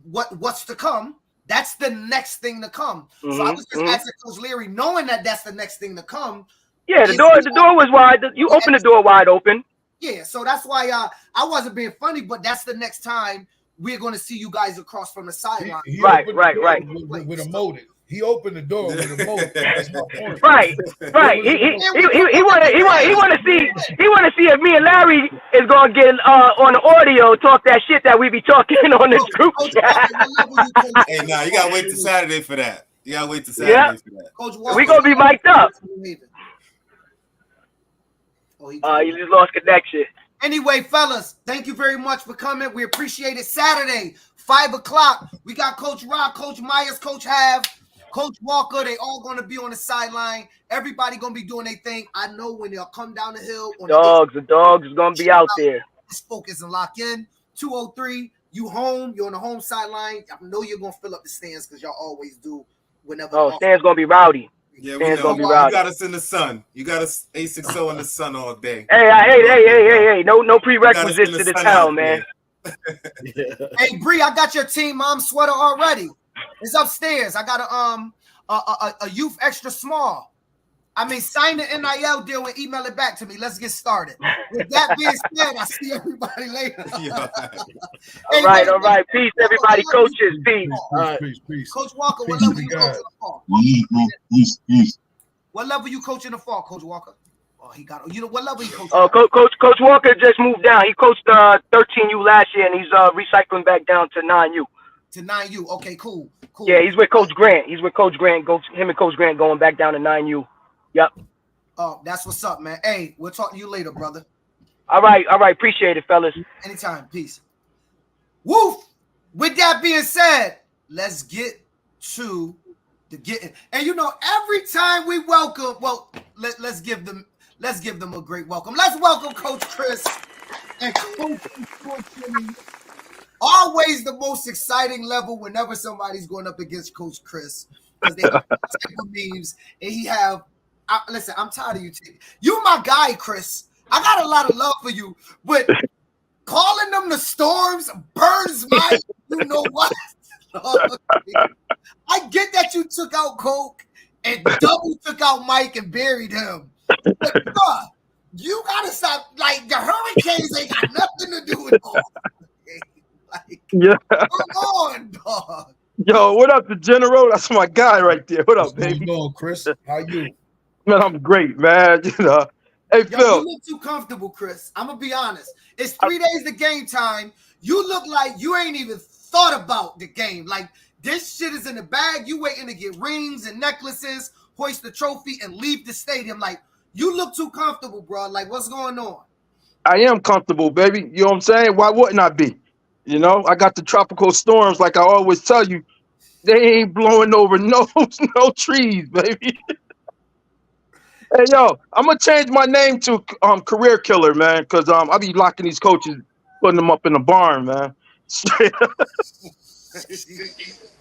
what's to come. That's the next thing to come. So I was just asking Coach Leary, knowing that that's the next thing to come. Yeah, the door was wide. You opened the door wide open. Yeah, so that's why I wasn't being funny, but that's the next time we're going to see you guys across from the sideline. Right. With a motive. He opened the door with a motive. That's my point. Right. He want to see if me and Larry is gonna get on the audio talk that shit that we be talking on this group chat. Hey, nah, you gotta wait till Saturday for that. You gotta wait till Saturday for that. Coach Walker, we gonna be mic'd up. He just lost connection. Anyway, fellas, thank you very much for coming. We appreciate it. Saturday, 5 o'clock. We got Coach Rock, Coach Myers, Coach Have, Coach Walker. They all going to be on the sideline. Everybody going to be doing their thing. I know when they'll come down the hill. The dogs is going to be out there. Just focus and lock in. 203, you home. You're on the home sideline. I know you're going to fill up the stands because y'all always do whenever. Oh, stands going to be rowdy. Yeah, we know. You got us in the sun. You got us A60 in the sun all day. Hey. No prerequisites to this hell, man. Hey, Bree, I got your team mom sweater already. It's upstairs. I got a youth extra small. I mean, sign the NIL deal and email it back to me. Let's get started. With that being said, I'll see everybody later. All right. Peace, everybody. Coaches, peace. Peace. Coach Walker, what level you coach in the fall? Peace. What level you coach in the fall, Coach Walker? Oh, he got. You know what level he coach? Oh, Coach Walker just moved down. He coached 13U last year, and he's recycling back down to 9U. To 9U. Okay, cool. Yeah, he's with Coach Grant. Him and Coach Grant going back down to 9U. Yep. Oh, that's what's up, man. Hey, we'll talk to you later, brother. All right. Appreciate it, fellas. Anytime. Peace. Woof. With that being said, let's get to the getting. And every time we welcome, let's give them a great welcome. Let's welcome Coach Chris and Coach Jimmy. Always the most exciting level whenever somebody's going up against Coach Chris because they have type of memes and he have. Listen, I'm tired of you. You my guy, Chris. I got a lot of love for you, but calling them the Storms burns my. You know what? I get that you took out Coke and double took out Mike and buried him, but bruh, you gotta stop. Like the Hurricanes ain't got nothing to do with all. Yeah. Come on, dog. Yo, what up, the General? That's my guy right there. What up, baby? What's going on, Chris? How you? Man, I'm great, man. Hey, Phil. You look too comfortable, Chris. I'm going to be honest. It's 3 days to game time. You look like you ain't even thought about the game. Like, this shit is in the bag. You waiting to get rings and necklaces, hoist the trophy, and leave the stadium. Like, you look too comfortable, bro. Like, what's going on? I am comfortable, baby. You know what I'm saying? Why wouldn't I be? I got the tropical storms, like I always tell you. They ain't blowing over no trees, baby. Hey, yo, I'm going to change my name to Career Killer, man, because I be locking these coaches, putting them up in the barn, man.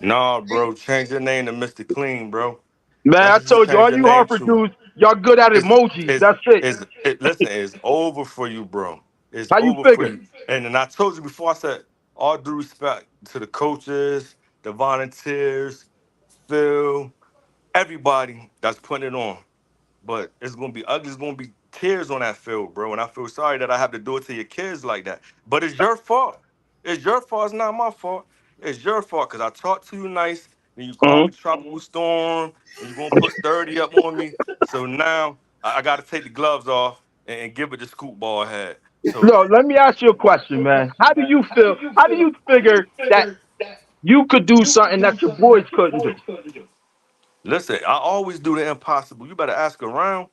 Nah, bro, change your name to Mr. Clean, bro. Man, I told you, all you Harper dudes, y'all good at emojis. That's it. Listen, it's over for you, bro. It's How over you figure? for you. And then I told you before, I said, all due respect to the coaches, the volunteers, Phil, everybody that's putting it on. But it's going to be ugly. It's going to be tears on that field, bro. And I feel sorry that I have to do it to your kids like that. But it's your fault. It's your fault. It's not my fault. It's your fault because I talked to you nice. And you called me Tropical Storm. And you're going to put 30 up on me. So now I got to take the gloves off and give it the scoop ball head. So, no, let me ask you a question, man. How do you feel? How do you figure that you could do something that your boys couldn't do? Listen, I always do the impossible. You better ask around.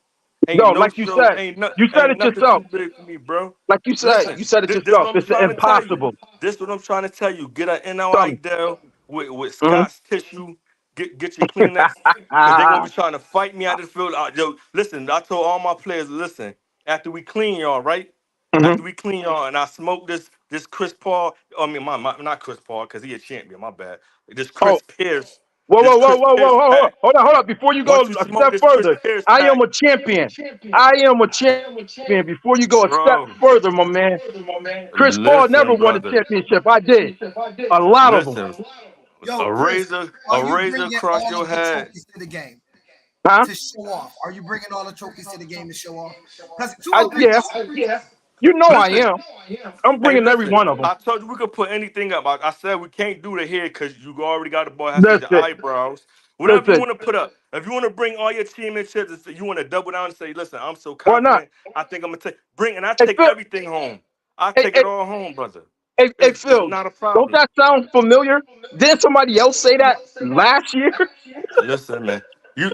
Like you said, you said it yourself. Too big for me, bro. Like you said, Listen, you said it yourself. It's impossible. This is what I'm trying to tell you. Get an NLI deal with Scott's tissue. Get your Kleenex. Because they're going to be trying to fight me out of the field. Yo, listen, I told all my players, listen, after we clean y'all, right? After we clean y'all and I smoke this Chris Paul, not Chris Paul, because he a champion, my bad. This Chris Pierce. Whoa. Hold on. Before you go a step further, I am a champion. I am a champion. Before you go a step further, my man. Chris Paul never won a championship. I did. A lot of them. Yo, a razor across your head. To the game. Huh? To show off. Are you bringing all the trophies to the game to show off? Yeah. You know I Listen, am. I'm hey, bringing every listen. one of them. I told you we could put anything up. I said we can't do the hair because you already got the boy has to your Listen, eyebrows. Whatever you listen. want to put up. If you want to bring all your championships, and you want to double down and say, listen, I'm so Why not? confident. I think I'm gonna bring, and I Hey, take Phil. everything home. I Hey, take it hey, all home, brother. hey, It's Phil. not a Don't problem. that sound familiar? Didn't somebody else say that last year? Listen, man. You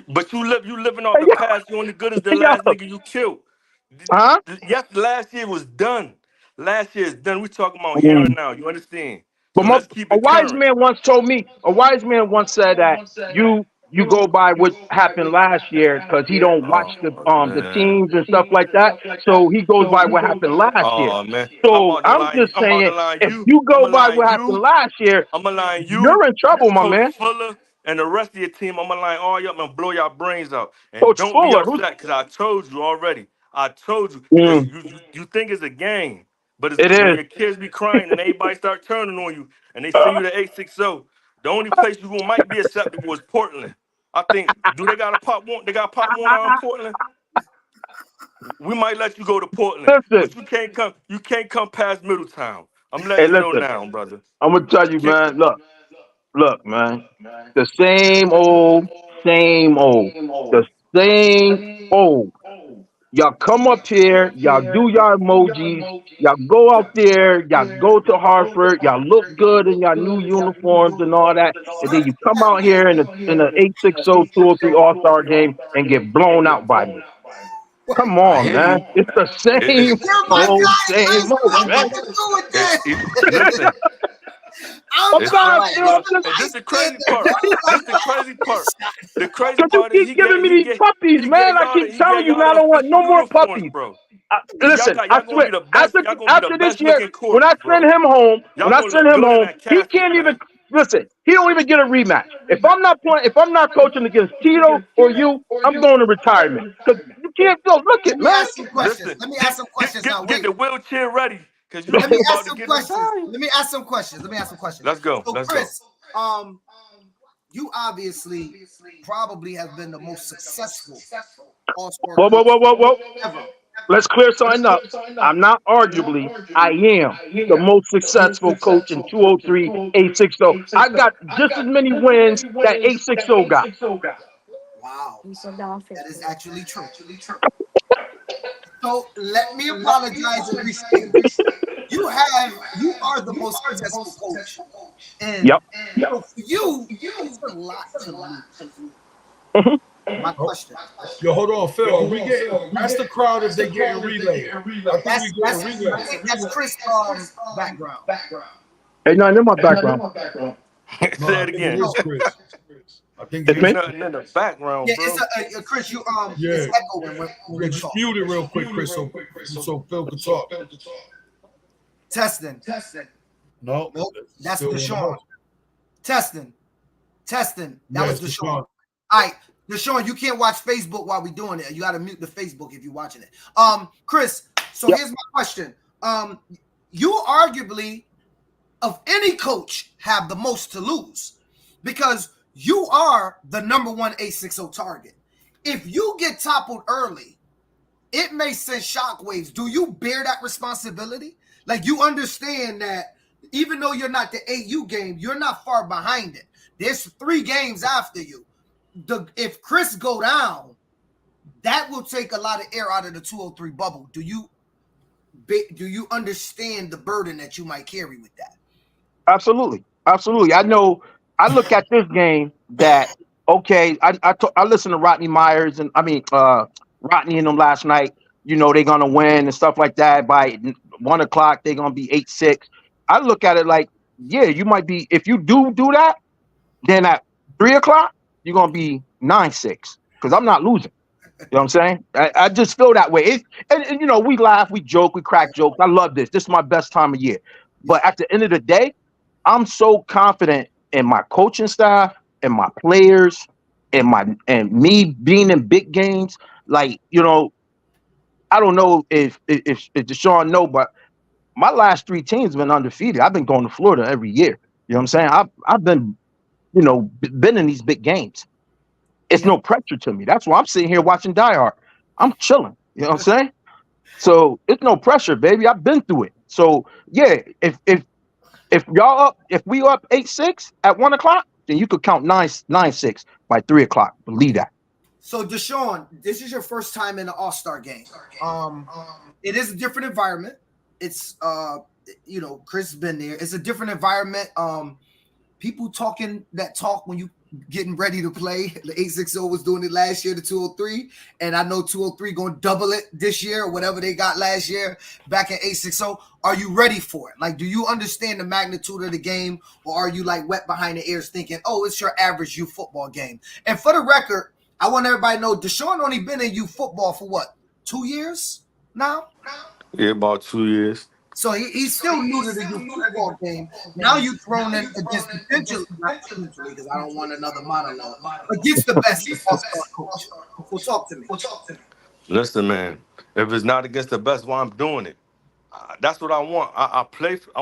living off Hey, the past. You only good as the yo, last nigga you killed. huh? Yes, last year was done. Last year is done. We talking about here Mm. and now. You understand? But So let's keep a it wise current. man once told me. A wise man once said that you go by what happened last year because he don't watch Oh the man. teams and stuff like that. So he goes by what happened last year. Oh man. So I'm just I'm about saying, to line if you. you I'm go gonna by line what happened you. last year, I'm gonna line you, you're in trouble, my Coach man. Fuller, and the rest of your team. I'm gonna line all you up and blow your brains out. And Coach don't be Fuller, who's upset because I told you already. I told you because mm, you think it's a game, but it's it when is. your kids be crying and everybody start turning on you and they send you to 860. The only place you might be acceptable is Portland. I think. Do they got a pop one? They got pop one out in Portland. We might let you go to Portland, Listen, but you can't come. You can't come past Middletown. I'm hey, letting you know listen. now, brother. I'm gonna tell you, Can't, man. Look, man. The same old, same old. The same old. Y'all come up here, y'all do your emojis, y'all go out there, y'all go to Hartford, y'all look good in your new uniforms and all that, and then you come out here in a 860 All-Star game and get blown out by me. Come I on, hear man. you. It's the It's same You're my old, guy. I same ain't old, got man. nothing to do with this. listen. I'm It's trying to foul, feel bro. just And I this ain't the saying crazy that, bro. part. This the crazy part. The crazy because you part is keep giving me these puppies, man. I keep he telling gave you, y'all man, I the don't want official no more uniforms, puppies. bro. Listen, I Y'all gonna swear, be the best. Y'all gonna be the after this best year, looking when court, I send bro. him home, Y'all gonna look good in that he casket, can't even man. listen. He don't even get a rematch. If I'm not playing, if I'm not coaching against Tito or you, I'm going to retirement because you can't go. Look Let it, me man. ask some questions. Listen, Let me ask some questions now. get Wait. the wheelchair ready, cause Let me you ask about to some get questions. retired. Let me ask some questions. Let me ask some questions. Let's go. So, Let's go. Chris, you obviously probably have been the most successful All-Star Whoa, whoa, coach whoa, whoa, whoa. ever. Let's clear something up. I'm not arguably. I am the most successful coach in 203 860. I got just as many wins that 860 got. Wow, that is actually true. So let me apologize and restate. You are the most successful coach, and Yep. so for you, it's a lot to lose. Mhm. My Oh, question. yo, hold on, Phil. Are we getting? Ask the crowd if they getting relayed. I think we getting I relayed. think that's Chris background. Ain't nothing in my background. No, Say I it think it again. No, is Chris. I think it It's Ain't is. me. nothing in the background, yeah, it's bro. Chris. It's Yeah, echoing when yeah. you Just talk. mute it real quick, Chris, so Phil can talk. Testing. No, Nope, it's that's still on the Deshaun. house. Testing. Testing. That was Yes, Deshaun. Deshaun. All right, Deshaun, you can't watch Facebook while we doing it. You got to mute the Facebook if you're watching it. Chris. So Yep. here's my question. You arguably of any coach have the most to lose because you are the number one 860 target. If you get toppled early, it may send shockwaves. Do you bear that responsibility? Like you understand that even though you're not the AU game, you're not far behind it. There's 3 games after you. If Chris go down, that will take a lot of air out of the 203 bubble. Do you understand the burden that you might carry with that? Absolutely. Absolutely. I know. I look at this game that okay. I listened to Rodney Myers and Rodney and them last night. You know they're gonna win and stuff like that. By 1 o'clock, they're gonna be 8-6. I look at it like, yeah, you might be if you do that. Then at 3 o'clock, you're gonna be 9-6 because I'm not losing. You know what I'm saying? I just feel that way. And we laugh, we joke, we crack jokes. I love this. This is my best time of year. Yeah. But at the end of the day, I'm so confident in my coaching staff and my players and me being in big games. Like, I don't know if Deshaun know, but my last 3 teams have been undefeated. I've been going to Florida every year. You know what I'm saying? I've been, been in these big games. It's Yeah. no pressure to me. That's why I'm sitting here watching Die Hard. I'm chilling. You know what I'm saying? So it's no pressure, baby. I've been through it. So yeah, if we up 8-6 at 1 o'clock, then you could count 9-6 by 3 o'clock. Believe that. So Deshaun, this is your first time in an All-Star game. It is a different environment. It's Chris has been there. It's a different environment. People talking that talk when you getting ready to play. The 860 was doing it last year, the 203, and I know 203 going to double it this year or whatever they got last year back at 860. Are you ready for it? Like, do you understand the magnitude of the game, or are you like wet behind the ears thinking, oh, it's your average youth football game? And for the record, I want everybody to know Deshaun only been in youth football for what, 2 years now? Yeah, about 2 years. So he's still new to the youth football game. Now you thrown in against potentially, not potentially, because I don't want another monologue, against the best All-Star coach. So talk to me. Listen, man. If it's not against the best, why I'm doing it? That's what I want. I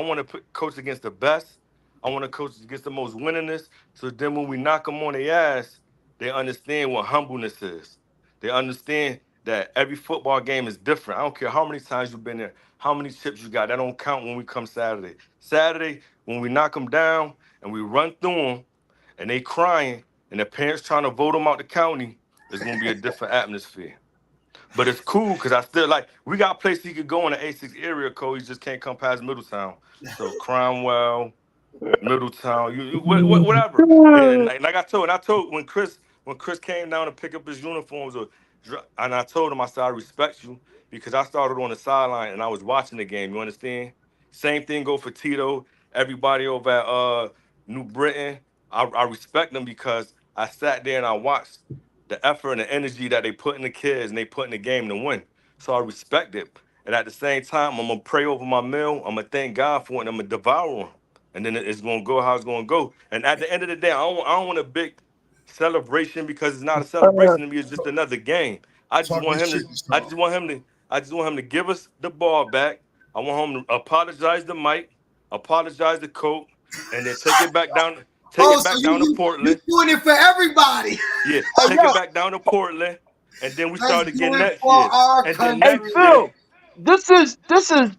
want to coach against the best. I want to coach against the most winningest. So then when we knock them on their ass, they understand what humbleness is. They understand that every football game is different. I don't care how many times you've been there, how many chips you got. That don't count when we come Saturday. Saturday, when we knock them down and we run through them and they crying and their parents trying to vote them out the county, it's going to be a different atmosphere. But it's cool because I still like, we got places he could go in the A6 area code. He just can't come past Middletown. So Cromwell, Middletown, whatever. And like I told when Chris came down to pick up his uniforms, and I told him, I said, I respect you because I started on the sideline and I was watching the game. You understand? Same thing go for Tito. Everybody over at New Britain. I respect them because I sat there and I watched the effort and the energy that they put in the kids and they put in the game to win. So I respect it. And at the same time, I'm going to pray over my meal. I'm going to thank God for it. And I'm going to devour them. And then it's going to go how it's going to go. And at the end of the day, I don't want a big celebration because it's not a celebration to me. It's just another game. I just want him to give us the ball back. I want him to apologize to Mike, apologize to Coach, and then take it back down. To Portland. You're doing it for everybody. Yeah, take it back down to Portland, and then we start again next year. And then next year. This is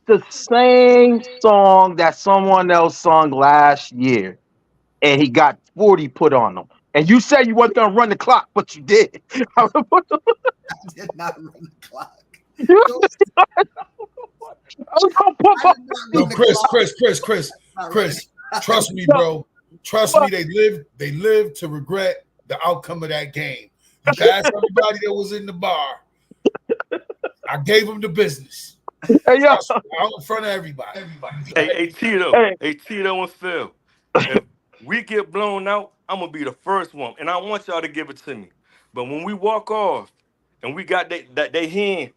the same song that someone else sung last year, and he got 40 put on him. And you said you wasn't gonna run the clock, but you did. I did not run the clock. Chris, trust me, bro. Trust me, they live to regret the outcome of that game. You can ask everybody that was in the bar. I gave them the business. Hey, yo. Out in front of everybody. Hey, Tito and Phil. If we get blown out, I'm gonna be the first one, and I want y'all to give it to me. But when we walk off and we got they hand,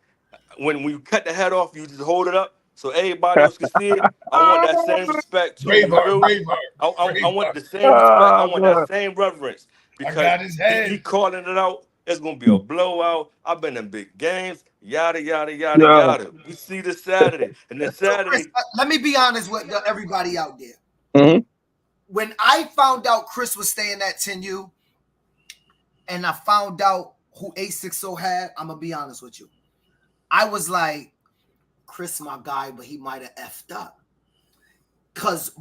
when we cut the head off, you just hold it up so everybody else can see it. I want that same respect too. I want the same respect. I want that same reverence because he calling it out. It's gonna be a blowout. I've been in big games. Yada yada yada yada. We see this Saturday, and then Saturday. Chris, let me be honest with everybody out there. Mm-hmm. When I found out Chris was staying at 10U, and I found out who 860 had, I'm gonna be honest with you. I was like, Chris, my guy, but he might have effed up. Because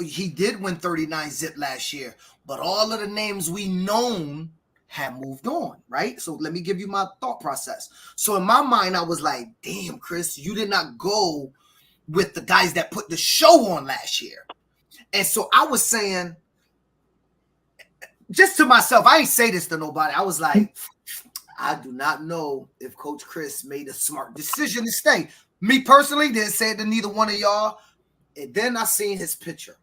he did win 39 zip last year, but all of the names we known had moved on, right? So let me give you my thought process. So in my mind, I was like, damn, Chris, you did not go with the guys that put the show on last year. And so I was saying, just to myself, I ain't say this to nobody. I was like, I do not know if Coach Chris made a smart decision to stay. Me personally, didn't say it to neither one of y'all. And then I seen his picture.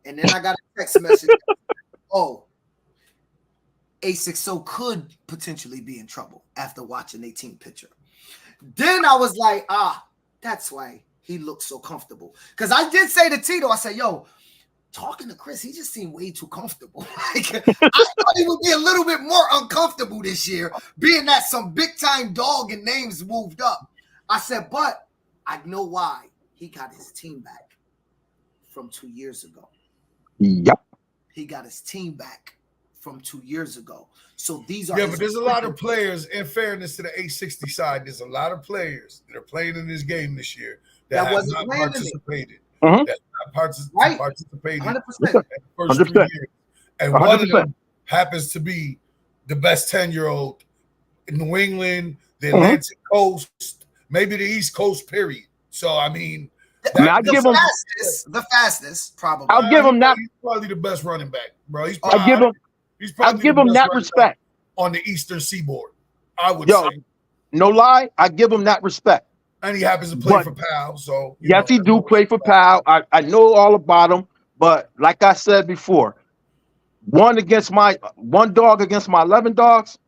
And then I got a text message. Oh, 860 could potentially be in trouble after watching their team picture. Then I was like, that's why he looks so comfortable. Because I did say to Tito, I said, yo, talking to Chris, he just seemed way too comfortable. Like, I thought he would be a little bit more uncomfortable this year, being that some big-time dog and names moved up. I said, but I know why. He got his team back from 2 years ago. Yep. He got his team back from 2 years ago. So these are but there's a lot of players. In fairness to the 860 side, there's a lot of players that are playing in this game this year that have not participated. Mm-hmm. That have not participated 100%. in the first 3 years, and 100%. One of them happens to be the best 10-year-old in New England, the Atlantic Coast, maybe the East Coast. Period. So I mean. The fastest, probably. I'll give him that. He's probably the best running back, bro. I'll give him that respect on the Eastern Seaboard. I would say. No lie, I give him that respect. And he happens to play for Powell, so yes, he do play for Powell. I know all about him, but like I said before, one dog against my 11 dogs.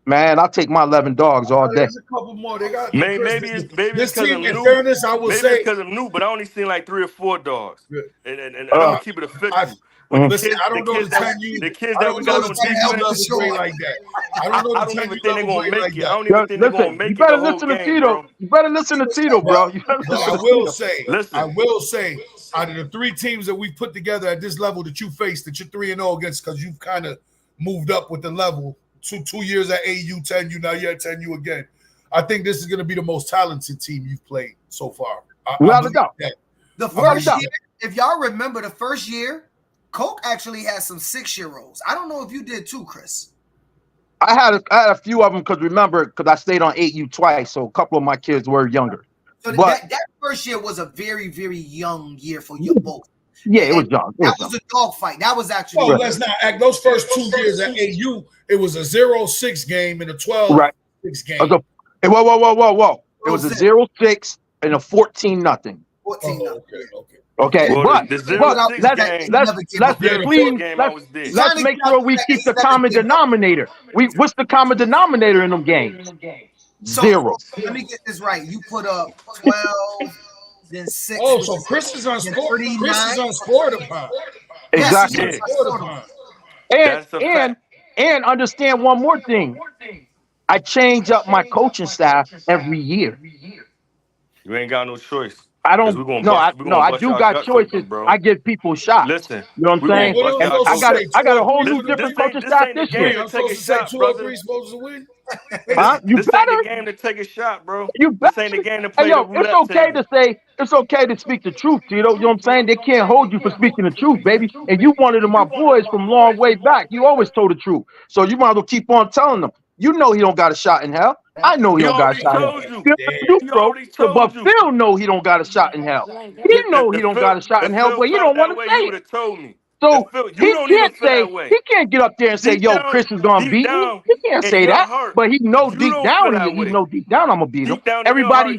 Man, I'll take my 11 dogs all day. There's a couple more. They got maybe it's because I'm new. Fairness, I will say because I'm new, but I only seen like 3 or 4 dogs. And I'm gonna keep it official. Listen, I don't know the 10 the kids that we got on defense like that. I don't even think they're gonna make it. I don't even think they're gonna make it. You better listen to Tito. You better listen to Tito, bro. I will say, out of the 3 teams that we put together at this level that you faced, that you're 3-0 against, because you've kind of moved up with the level. 2 years at AU, 10U, now you're at 10U again. I think this is going to be the most talented team you've played so far. Without a doubt. The first year, if y'all remember the first year, Coke actually had some 6-year-olds. I don't know if you did too, Chris. I had a few of them because I stayed on 8U twice, so a couple of my kids were younger. So that first year was a very, very young year for you both. Yeah, it was young. That was a dogfight. That was actually. Let's not act. Those first 2 years at AU, it was a 0-6 game and a 12-6 game. Whoa. It was a 0-6 and a 14-0. 14-0. Okay, well, but let's make sure we keep the common denominator. What's the common denominator in them games? So, 0. Let me get this right. You put up 12, then 6. Oh, so Chris is on score. Chris is on score upon. Exactly. And understand one more thing. I change up my coaching staff every year. You ain't got no choice. I don't. I do got choices. I give people shots. Listen, you know what I'm saying? And I got a whole new different coaching staff this year. I'm supposed to say 2-3 supposed to win. Huh? You this better. Ain't the game to take a shot, bro. You better. This ain't the game to play. Hey, yo, it's okay to say. It's okay to speak the truth, Tito. You know what I'm saying? They can't hold you for speaking the truth, baby. And you one of my boys from long way back. You always told the truth, so you might as well keep on telling them. You know he don't got a shot in hell. I know he don't got a shot in hell. But Phil know he don't got a shot in hell. He know he don't got a shot in hell, but he don't want to say it. So he can't get up there and say, "Yo, Chris is gonna beat me." He can't say that, but he know deep down. He know deep down I'm gonna beat him. Everybody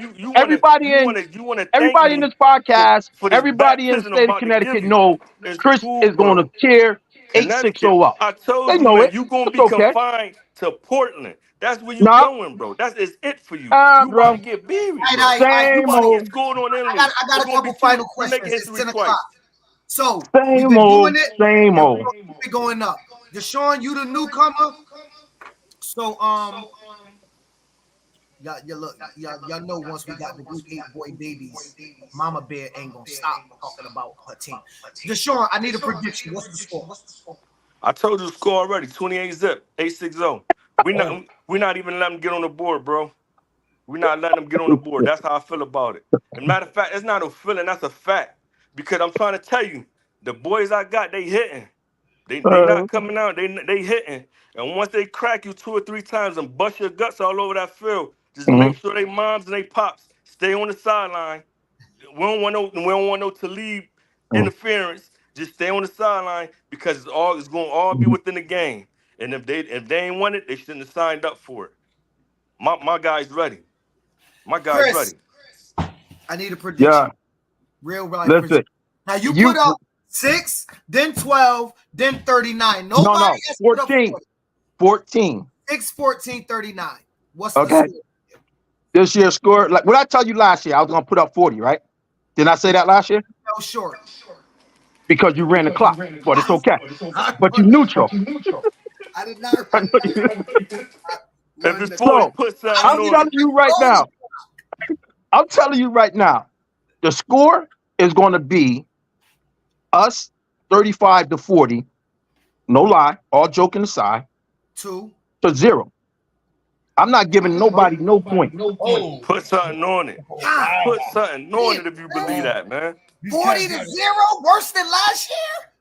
in this podcast, everybody in the state of Connecticut know Chris is gonna tear 860 up. I told they you, know man, it. you gonna be confined to Portland. That's where you going, bro. That is it for you. You bro. to get buried. You about to get going on I got a couple final questions. It's 10 o'clock. So same old. We're going up. Deshaun, you the newcomer. So y'all know once we got the group 8 boy babies, Mama Bear ain't gonna stop talking about her team. Deshaun, I need a prediction. What's the score? I told you the score already. 28-zip, 860. We're not even letting them get on the board, bro. We're not letting them get on the board. That's how I feel about it. And matter of fact, it's not a feeling, that's a fact. Because I'm trying to tell you, the boys I got, they hitting. They not coming out, they hitting. And once they crack you 2 or 3 times and bust your guts all over that field, just make sure they moms and they pops stay on the sideline. We don't want no to leave interference. Just stay on the sideline because it's going to all be within the game. And if they ain't won it, they shouldn't have signed up for it. My guy's ready. My guy's ready. I need a prediction. Yeah. Real prediction. Now you put up 6, then 12, then 39. No. 14. 14. 6, 14, 39. What's the score? This year's score, like what I tell you last year, I was gonna put up 40, right? Didn't I say that last year? No, sure. Because you ran the clock, but it's okay. But you neutral. I did not. I'm telling you right now. I'm telling you right now. The score is going to be us 35-40. No lie. All joking aside. 2. To 0. I'm not giving nobody no point. Oh, Put something on it. God, Put something on damn, it if you man. believe that, man. 40 to 0, worse than last year.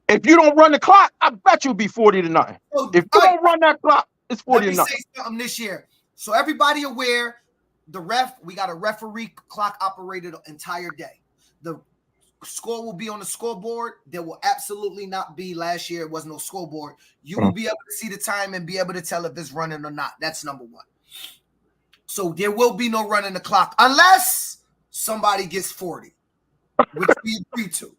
If you don't run the clock, I bet you'll be 40 to nothing. So, If you don't run that clock, it's 40 to let me nothing. say something this year. So everybody aware, we got a referee clock operated the entire day. The score will be on the scoreboard. There will absolutely not be, last year it was no scoreboard. You will be able to see the time and be able to tell if it's running or not. That's number one. So there will be no running the clock unless somebody gets 40, which we agree to.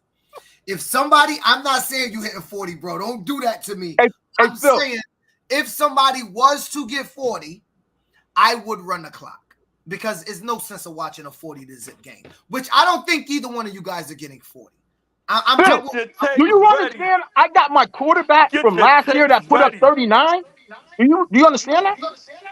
If somebody, I'm not saying you hitting 40, bro. Don't do that to me. I'm saying if somebody was to get 40, I would run the clock because it's no sense of watching a 40 to zip game, which I don't think either one of you guys are getting 40. Do you understand? I got my quarterback from last year that put up 39. Do you understand that?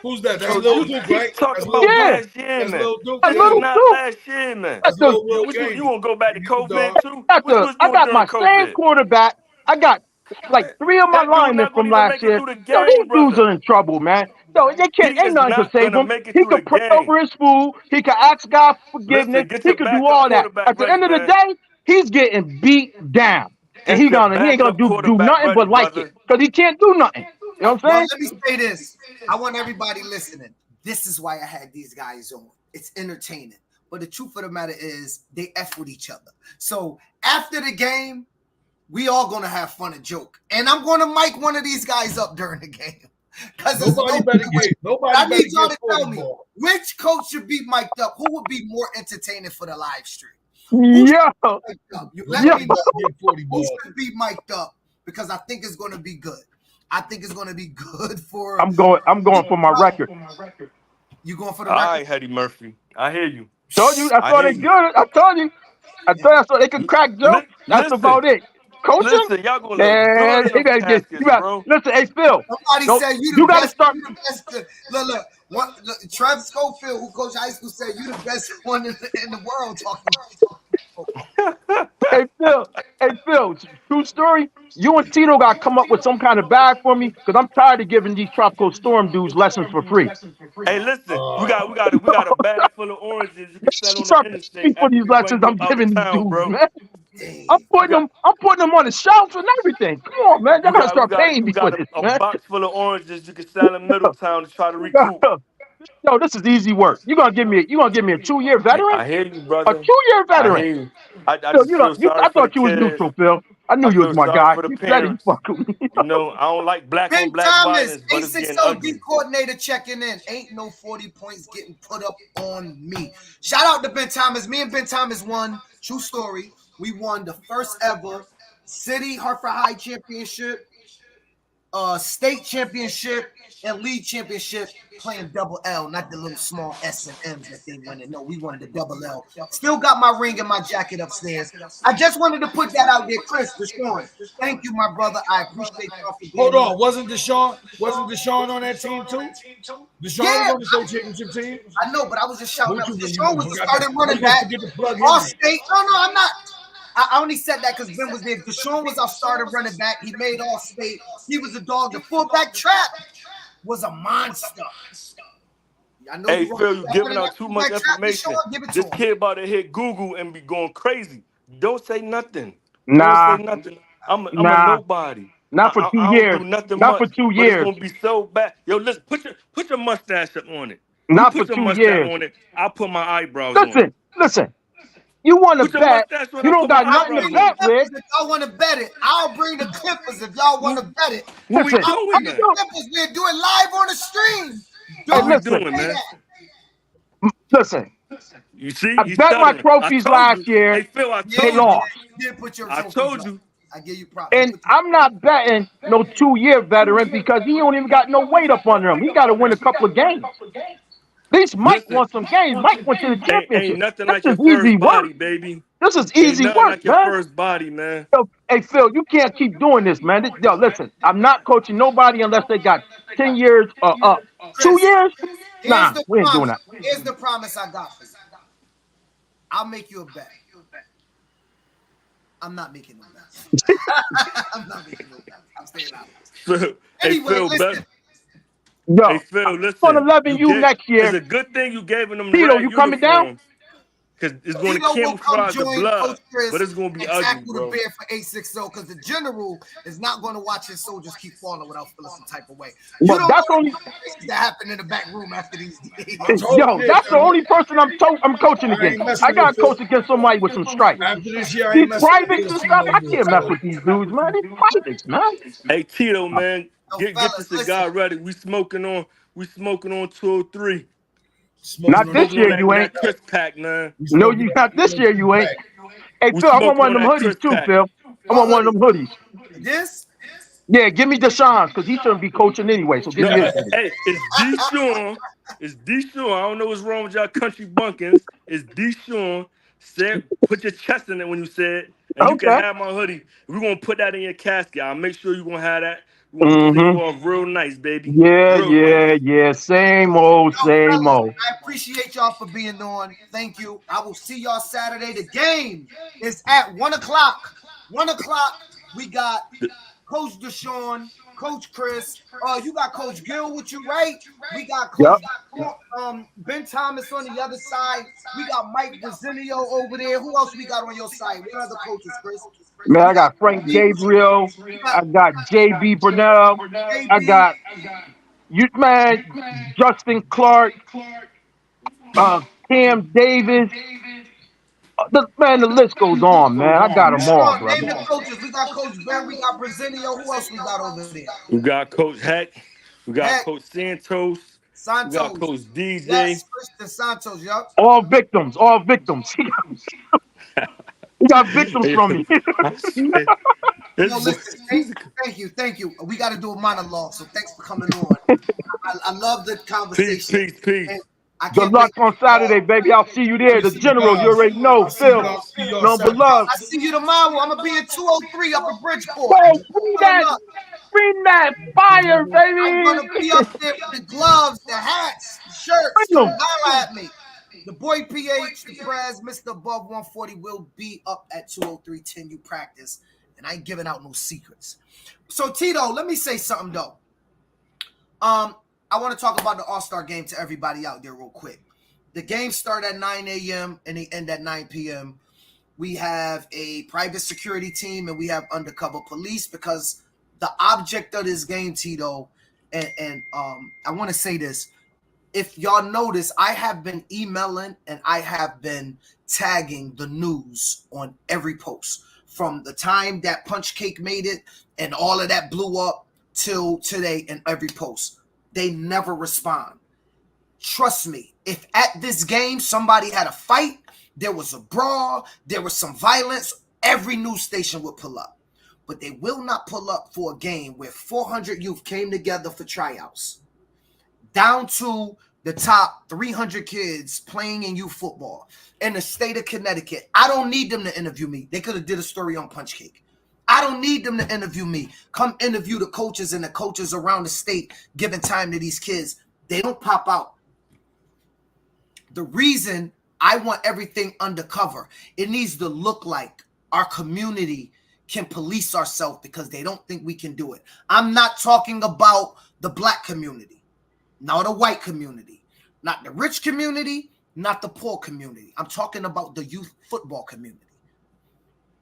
Who's that? That's Lil Duke, right? Talking about last year, man. That's This is Lil not Duke. last year, man. That's Yo, Lil what Game. you gonna go back to COVID too? I What you was doing got during my same COVID? quarterback. I got like 3 of my That dude linemen not from gonna even last make it year. through the Yo, these game, dudes brother. are in trouble, man. Yo, they can't. He Ain't is nothing can not save gonna him. make it He through the could pray game. over his food. He could ask God for forgiveness. Listen, get He your could do backup all that. quarterback At the ready, end of the man. day, he's getting beat down, and Get he your ain't gonna backup do quarterback nothing ready, but like it brother. because he can't do nothing. You know what I'm Well, saying? let me say this. I want everybody listening. This is why I had these guys on. It's entertaining. But the truth of the matter is they F with each other. So after the game, we all going to have fun and joke. And I'm going to mic one of these guys up during the game. Nobody better get I need y'all to tell me which coach should be mic'd up. Who would be more entertaining for the live stream? Yeah. Let me know who should be mic'd up because I think it's going to be good. I think it's going to be good for. I'm going for my record. You going for the All record? right, Eddie Murphy. I hear you. Told you. That's why they good. I told you. I thought that's why they could crack jokes. That's about it. Coaching? Listen, y'all gonna look Man, good in they them better get. caskets, You got bro. listen. Hey Phil. Somebody said you got to best. start. You the best. Look. Trev Schofield, who coached high school, said you the best one in the world talking. Hey Phil. True story. You and Tito got to come up with some kind of bag for me because I'm tired of giving these tropical storm dudes lessons for free. Hey, listen, we got a bag full of oranges you can sell on the Start paying me interstate for after these we run lessons you I'm out giving of these town, dudes, bro. man. I'm putting them on the shelves and everything. Come on, man. Y'all gotta start paying me for this, a man. box full of oranges you can sell in Middletown to try to recoup. Yo, this is easy work. You gonna give me a 2-year veteran? I hear you, A brother. 2-year I veteran. hear you. I Phil, just feel sorry I for the thought you was kids. neutral, Phil. I knew I you was feel my sorry guy. for the You said he parents. fuck with me. You know, I don't like black on Ben black Thomas, violence, but it's getting 860 D ugly. coordinator checking in. Ain't no 40 points getting put up on me. Shout out to Ben Thomas. Me and Ben Thomas won. True story. We won the first ever City Hartford High Championship, state championship, and league championship playing double L, not the little small S and M's that they wanted. No, we wanted the double L. Still got my ring and my jacket upstairs. I just wanted to put that out there. Chris, Deshaun, thank you, my brother. I appreciate y'all for being Hold on, wasn't Deshaun on that team too? Deshaun was on the state championship team. I know, but I was just shouting out. You Deshaun was the forgot starting running you gonna back. forget to plug All in. state. No, I'm not. I only said that because Ben was there. Deshaun was our starting running back. He made all state. He was a dog. The fullback trap was a monster. I know Hey, Phil, you giving out too much information. This kid about to hit Google and be going crazy. Don't say nothing. Don't say nothing. I'm a nobody. Not for 2 I don't years. do nothing Not for much, 2 but it's years. gonna be so bad. Yo, listen, put your mustache up on it. Not for Put your 2 mustache years. on it. I'll put my eyebrows on it. Listen. You want to Put your bet? mustache on. You I'll don't put my got nothing to eyebrows on bet it. with. If y'all want to bet it, I'll bring the Clippers if y'all want to bet it. What we Listen, doing, man? Clippers, we're doing live on the stream. What we Don't doing, say man? that. Listen. You see, I you bet my stuttering. I trophies told last you. year. Hey, Phil, I They told you. lost. You did put your I trophies told up. you. I give you props. And I'm not betting no 2-year veteran because he don't even got no weight up under him. He got to win a couple of games. At least Mike Listen, won some games. Mike went to the ain't championship. nothing This like your is easy first work. body, baby. This is Ain't easy nothing work, like your man. first body, man. Hey, Phil, you can't keep doing this, man. Yo, listen, I'm not coaching nobody unless they got 10 years or up. 2 Chris, years? here's Nah, the we ain't doing promise. that. Here's the promise I got for you. I'll make you a bet. I'm not making no bet. I'm not making no bet. I'm staying out Phil, Anyway, Phil, listen. Yo, hey Phil, I'm listen. on 11U next year. It's a good thing you gave them Tito, red you coming down? uniforms because it's going to Tito will come camouflage the join Coach blood, Chris but it's going to be and ugly, tackle the bro. bear for 860 because the general is not going to watch his soldiers keep falling without feeling some type of way. You But don't that's know only the things that happen in the back room after these days. yo, that's the only person I'm coaching I against. ain't messing I got to with coach against somebody with some stripes. After this year, I These ain't messing with privates and Philly stuff, no I more. can't mess with these dudes, man. These privates, man. Hey Tito, man, Yo, get the fellas, cigar listen. ready. We smoking on 203. Not this Smoking on year, you that ain't. Chris pack, man. No, you not this year, you ain't. Hey, We Phil, I want smoking one on of them that hoodies Chris too, pack. Phil. I want one of them hoodies. This? Yeah, give me Deshaun's because he shouldn't be coaching anyway. So give No, me his hoodie. hey, it's Deshaun. It's Deshaun. I don't know what's wrong with y'all country bunkins. It's Deshaun. Put your chest in it when you say it, and you can Okay. have my hoodie. We're gonna put that in your casket. I'll make sure you're gonna have that. We're gonna send you Mm-hmm. off real nice, baby. Yeah, Real nice. yeah. Same old, Yo, same fellas, old. I appreciate y'all for being on. Thank you. I will see y'all Saturday. The game is at 1 o'clock. 1 o'clock. We got Coach Deshaun, Coach Chris. You got Coach Gill with you, right? We got Coach Ben Thomas on the other side. We got Mike Brazilio over there. Who else we got on your side? What other coaches, Chris? Man, I got Frank Gabriel. I got JB Burnell. I got Justin Clark, Cam Davis. The list goes on, man. I got them all, Deshaun, name brother. the coaches. We got Coach Ben. We got Brazilio. Who else we got over there? We got Coach Heck. We got Heck. Coach Santos. We got Santos. Coach DJ. Yes, Christian Santos. Yup. All victims. He got victims from me. Yo, listen, thank you. We got to do a monologue, so thanks for coming on. I love the conversation. Peace. And I Good can't luck wait. on Saturday, baby. I'll see you there. The general, you already know. Phil, number love. I see you tomorrow. I'm gonna be at 203 up at Bridgeport. Whoa, bring that fire, I'm baby. gonna be up there with the gloves, the hats, the shirts. Bring Come them. holler at me. The boy PH, the Prez, Mr. Above 140 will be up at 203 10U practice. And I ain't giving out no secrets. So Tito, let me say something though. I want to talk about the All-Star game to everybody out there real quick. The games start at 9 a.m. and they end at 9 p.m. We have a private security team and we have undercover police because the object of this game, Tito, and I want to say this. If y'all notice, I have been emailing and I have been tagging the news on every post from the time that Punch Cake made it and all of that blew up till today in every post. They never respond. Trust me, if at this game somebody had a fight, there was a brawl, there was some violence, every news station would pull up. But they will not pull up for a game where 400 youth came together for tryouts, down to the top 300 kids playing in youth football in the state of Connecticut. I don't need them to interview me. They could have did a story on Punch Cake. I don't need them to interview me. Come interview the coaches and the coaches around the state giving time to these kids. They don't pop out. The reason I want everything undercover, it needs to look like our community can police ourselves because they don't think we can do it. I'm not talking about the black community, not the white community, not the rich community, not the poor community. I'm talking about the youth football community.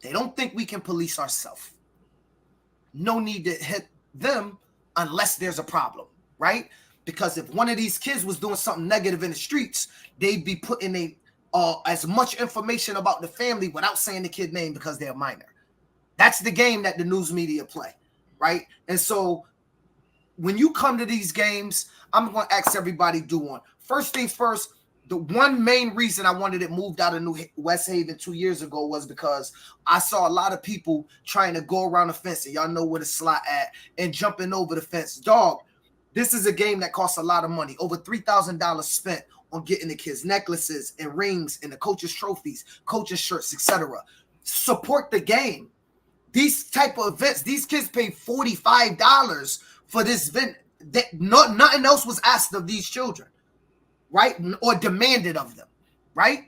They don't think we can police ourselves. No need to hit them unless there's a problem, right? Because if one of these kids was doing something negative in the streets, they'd be putting as much information about the family without saying the kid name because they're a minor. That's the game that the news media play, right? And so when you come to these games, I'm going to ask everybody do one. First things first, the one main reason I wanted it moved out of West Haven 2 years ago was because I saw a lot of people trying to go around the fence, and y'all know where the slot at, and jumping over the fence. Dog, this is a game that costs a lot of money. Over $3,000 spent on getting the kids necklaces and rings and the coaches' trophies, coaches' shirts, etc. Support the game. These type of events, these kids pay $45 for this event. Nothing else was asked of these children, right? Or demanded of them, right?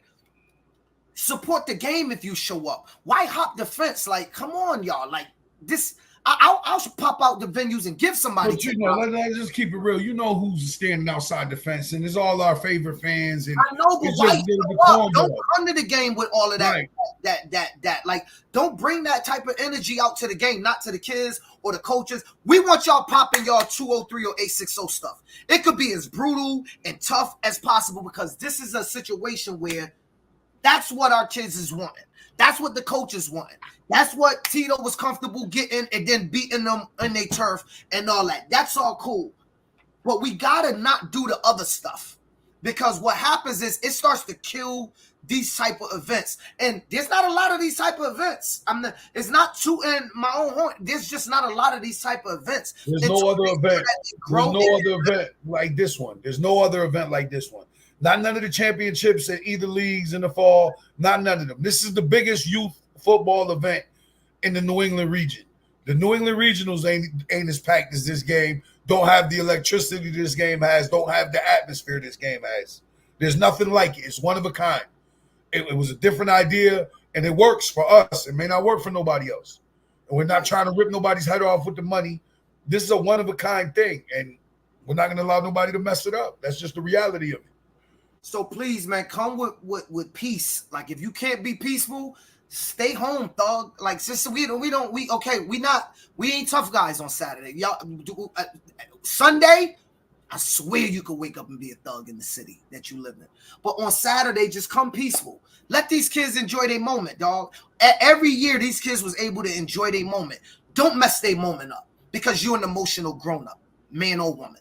Support the game if you show up. Why hop the fence? Like, come on, y'all. Like this, I'll pop out the venues and give somebody. But let's just keep it real. You know who's standing outside the fence, and it's all our favorite fans. And I know, but why don't come to the game with all of that? Right. That like, don't bring that type of energy out to the game, not to the kids or the coaches. We want y'all popping y'all 203 or 860 stuff. It could be as brutal and tough as possible, because this is a situation where that's what our kids is wanting. That's what the coaches wanted. That's what Tito was comfortable getting, and then beating them in their turf and all that. That's all cool. But we got to not do the other stuff, because what happens is it starts to kill these type of events. And there's not a lot of these type of events. It's not tooting my own horn. There's just not a lot of these type of events. There's no other event. There's no other event like this one. There's no other event like this one. Not none of the championships at either leagues in the fall. Not none of them. This is the biggest youth football event in the New England region. The New England regionals ain't as packed as this game. Don't have the electricity this game has. Don't have the atmosphere this game has. There's nothing like it. It's one of a kind. It was a different idea, and it works for us. It may not work for nobody else. And we're not trying to rip nobody's head off with the money. This is a one of a kind thing, and we're not going to allow nobody to mess it up. That's just the reality of it. So please, man, come with peace. Like, if you can't be peaceful, stay home, thug. Like, sister, we ain't tough guys on Saturday. Y'all, Sunday, I swear you could wake up and be a thug in the city that you live in. But on Saturday, just come peaceful. Let these kids enjoy their moment, dog. Every year, these kids was able to enjoy their moment. Don't mess their moment up, because you're an emotional grown-up, man or woman.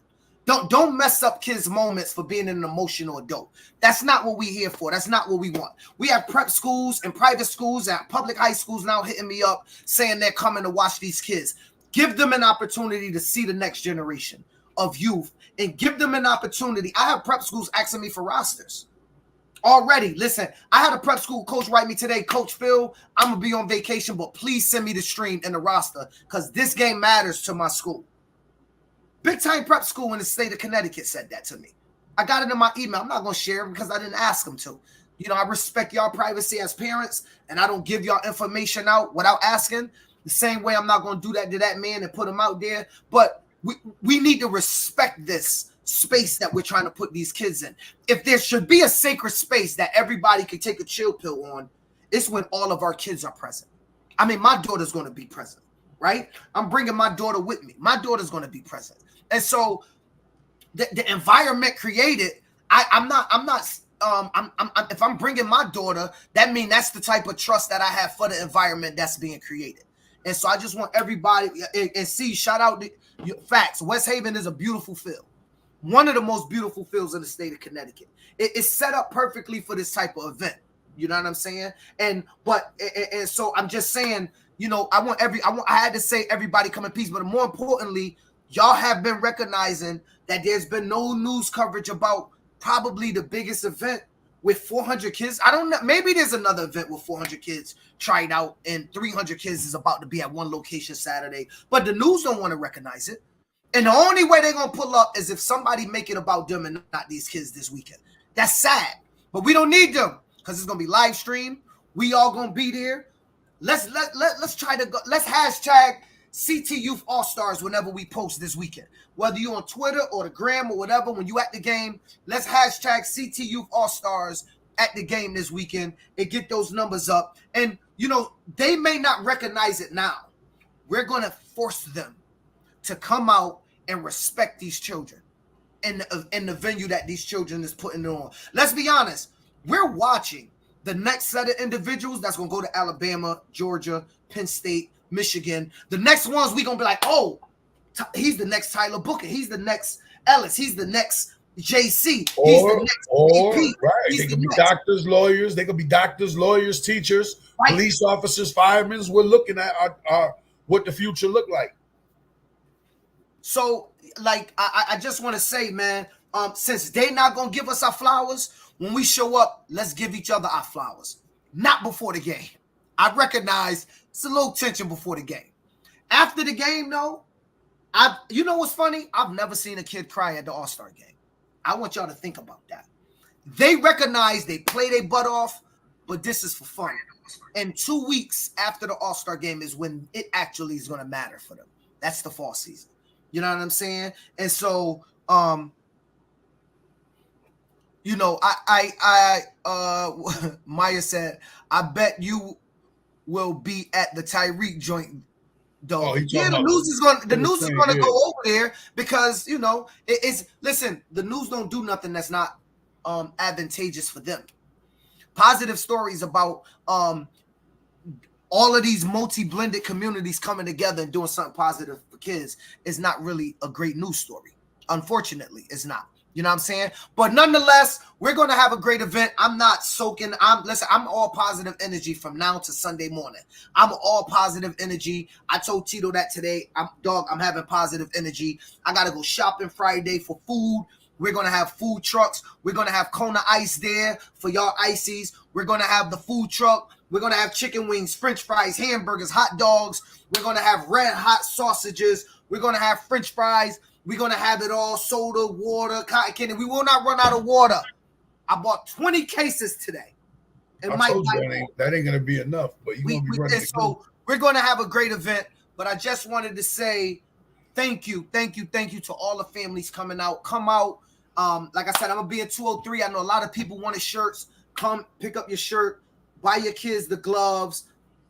Don't mess up kids' moments for being an emotional adult. That's not what we're here for. That's not what we want. We have prep schools and private schools and public high schools now hitting me up saying they're coming to watch these kids. Give them an opportunity to see the next generation of youth, and give them an opportunity. I have prep schools asking me for rosters already. Listen, I had a prep school coach write me today, Coach Phil, I'm going to be on vacation, but please send me the stream and the roster, because this game matters to my school. Big time prep school in the state of Connecticut said that to me. I got it in my email. I'm not going to share it because I didn't ask them to. You know, I respect y'all privacy as parents, and I don't give y'all information out without asking. The same way I'm not going to do that to that man and put him out there. But we need to respect this space that we're trying to put these kids in. If there should be a sacred space that everybody can take a chill pill on, it's when all of our kids are present. I mean, my daughter's going to be present, right? I'm bringing my daughter with me. My daughter's going to be present. And so the environment created, if I'm bringing my daughter, that means that's the type of trust that I have for the environment that's being created. And so I just want everybody, and see, shout out the facts. West Haven is a beautiful field. One of the most beautiful fields in the state of Connecticut. It's set up perfectly for this type of event. You know what I'm saying? And so I'm just saying, you know, I had to say everybody come in peace, but more importantly, y'all have been recognizing that there's been no news coverage about probably the biggest event with 400 kids. I don't know. Maybe there's another event with 400 kids tried out and 300 kids is about to be at one location Saturday. But the news don't want to recognize it. And the only way they're going to pull up is if somebody make it about them and not these kids this weekend. That's sad. But we don't need them because it's going to be live streamed. We all going to be there. Let's try to go. Let's hashtag CT Youth All-Stars whenever we post this weekend. Whether you're on Twitter or the Gram or whatever, when you at the game, let's hashtag CT Youth All-Stars at the game this weekend and get those numbers up. And, you know, they may not recognize it now. We're going to force them to come out and respect these children in the venue that these children is putting it on. Let's be honest. We're watching the next set of individuals that's going to go to Alabama, Georgia, Penn State, Michigan. The next ones we gonna be like, oh, he's the next Tyler Booker. He's the next Ellis. He's the next JC. He's the next AP. Right. They could be doctors, lawyers. They could be doctors, lawyers, teachers, right, police officers, firemen. We're looking at our what the future look like. So, like, I just want to say, man, since they not gonna give us our flowers when we show up, let's give each other our flowers. Not before the game. I recognize it's a little tension before the game. After the game, though, you know what's funny? I've never seen a kid cry at the All-Star game. I want y'all to think about that. They recognize they play their butt off, but this is for fun. And 2 weeks after the All-Star game is when it actually is going to matter for them. That's the fall season. You know what I'm saying? And so, you know, Maya said, I bet you will be at the Tyreek joint. Though, yeah, the news is going to go over there because, you know, it's listen, the news don't do nothing that's not advantageous for them. Positive stories about all of these multi-blended communities coming together and doing something positive for kids is not really a great news story. Unfortunately, it's not. You know what I'm saying? But nonetheless, we're going to have a great event. I'm not soaking. I'm all positive energy from now to Sunday morning. I'm all positive energy. I told Tito that today. I'm having positive energy. I got to go shopping Friday for food. We're going to have food trucks. We're going to have Kona Ice there for y'all ices. We're going to have the food truck. We're going to have chicken wings, French fries, hamburgers, hot dogs. We're going to have red hot sausages. We're going to have French fries. We're going to have it all, soda, water, cotton candy. We will not run out of water. I bought 20 cases today. And that ain't going to be enough, but you're going to be running. So we're going to have a great event, but I just wanted to say thank you to all the families coming out. Come out. Like I said, I'm going to be in 203. I know a lot of people wanted shirts. Come pick up your shirt. Buy your kids the gloves.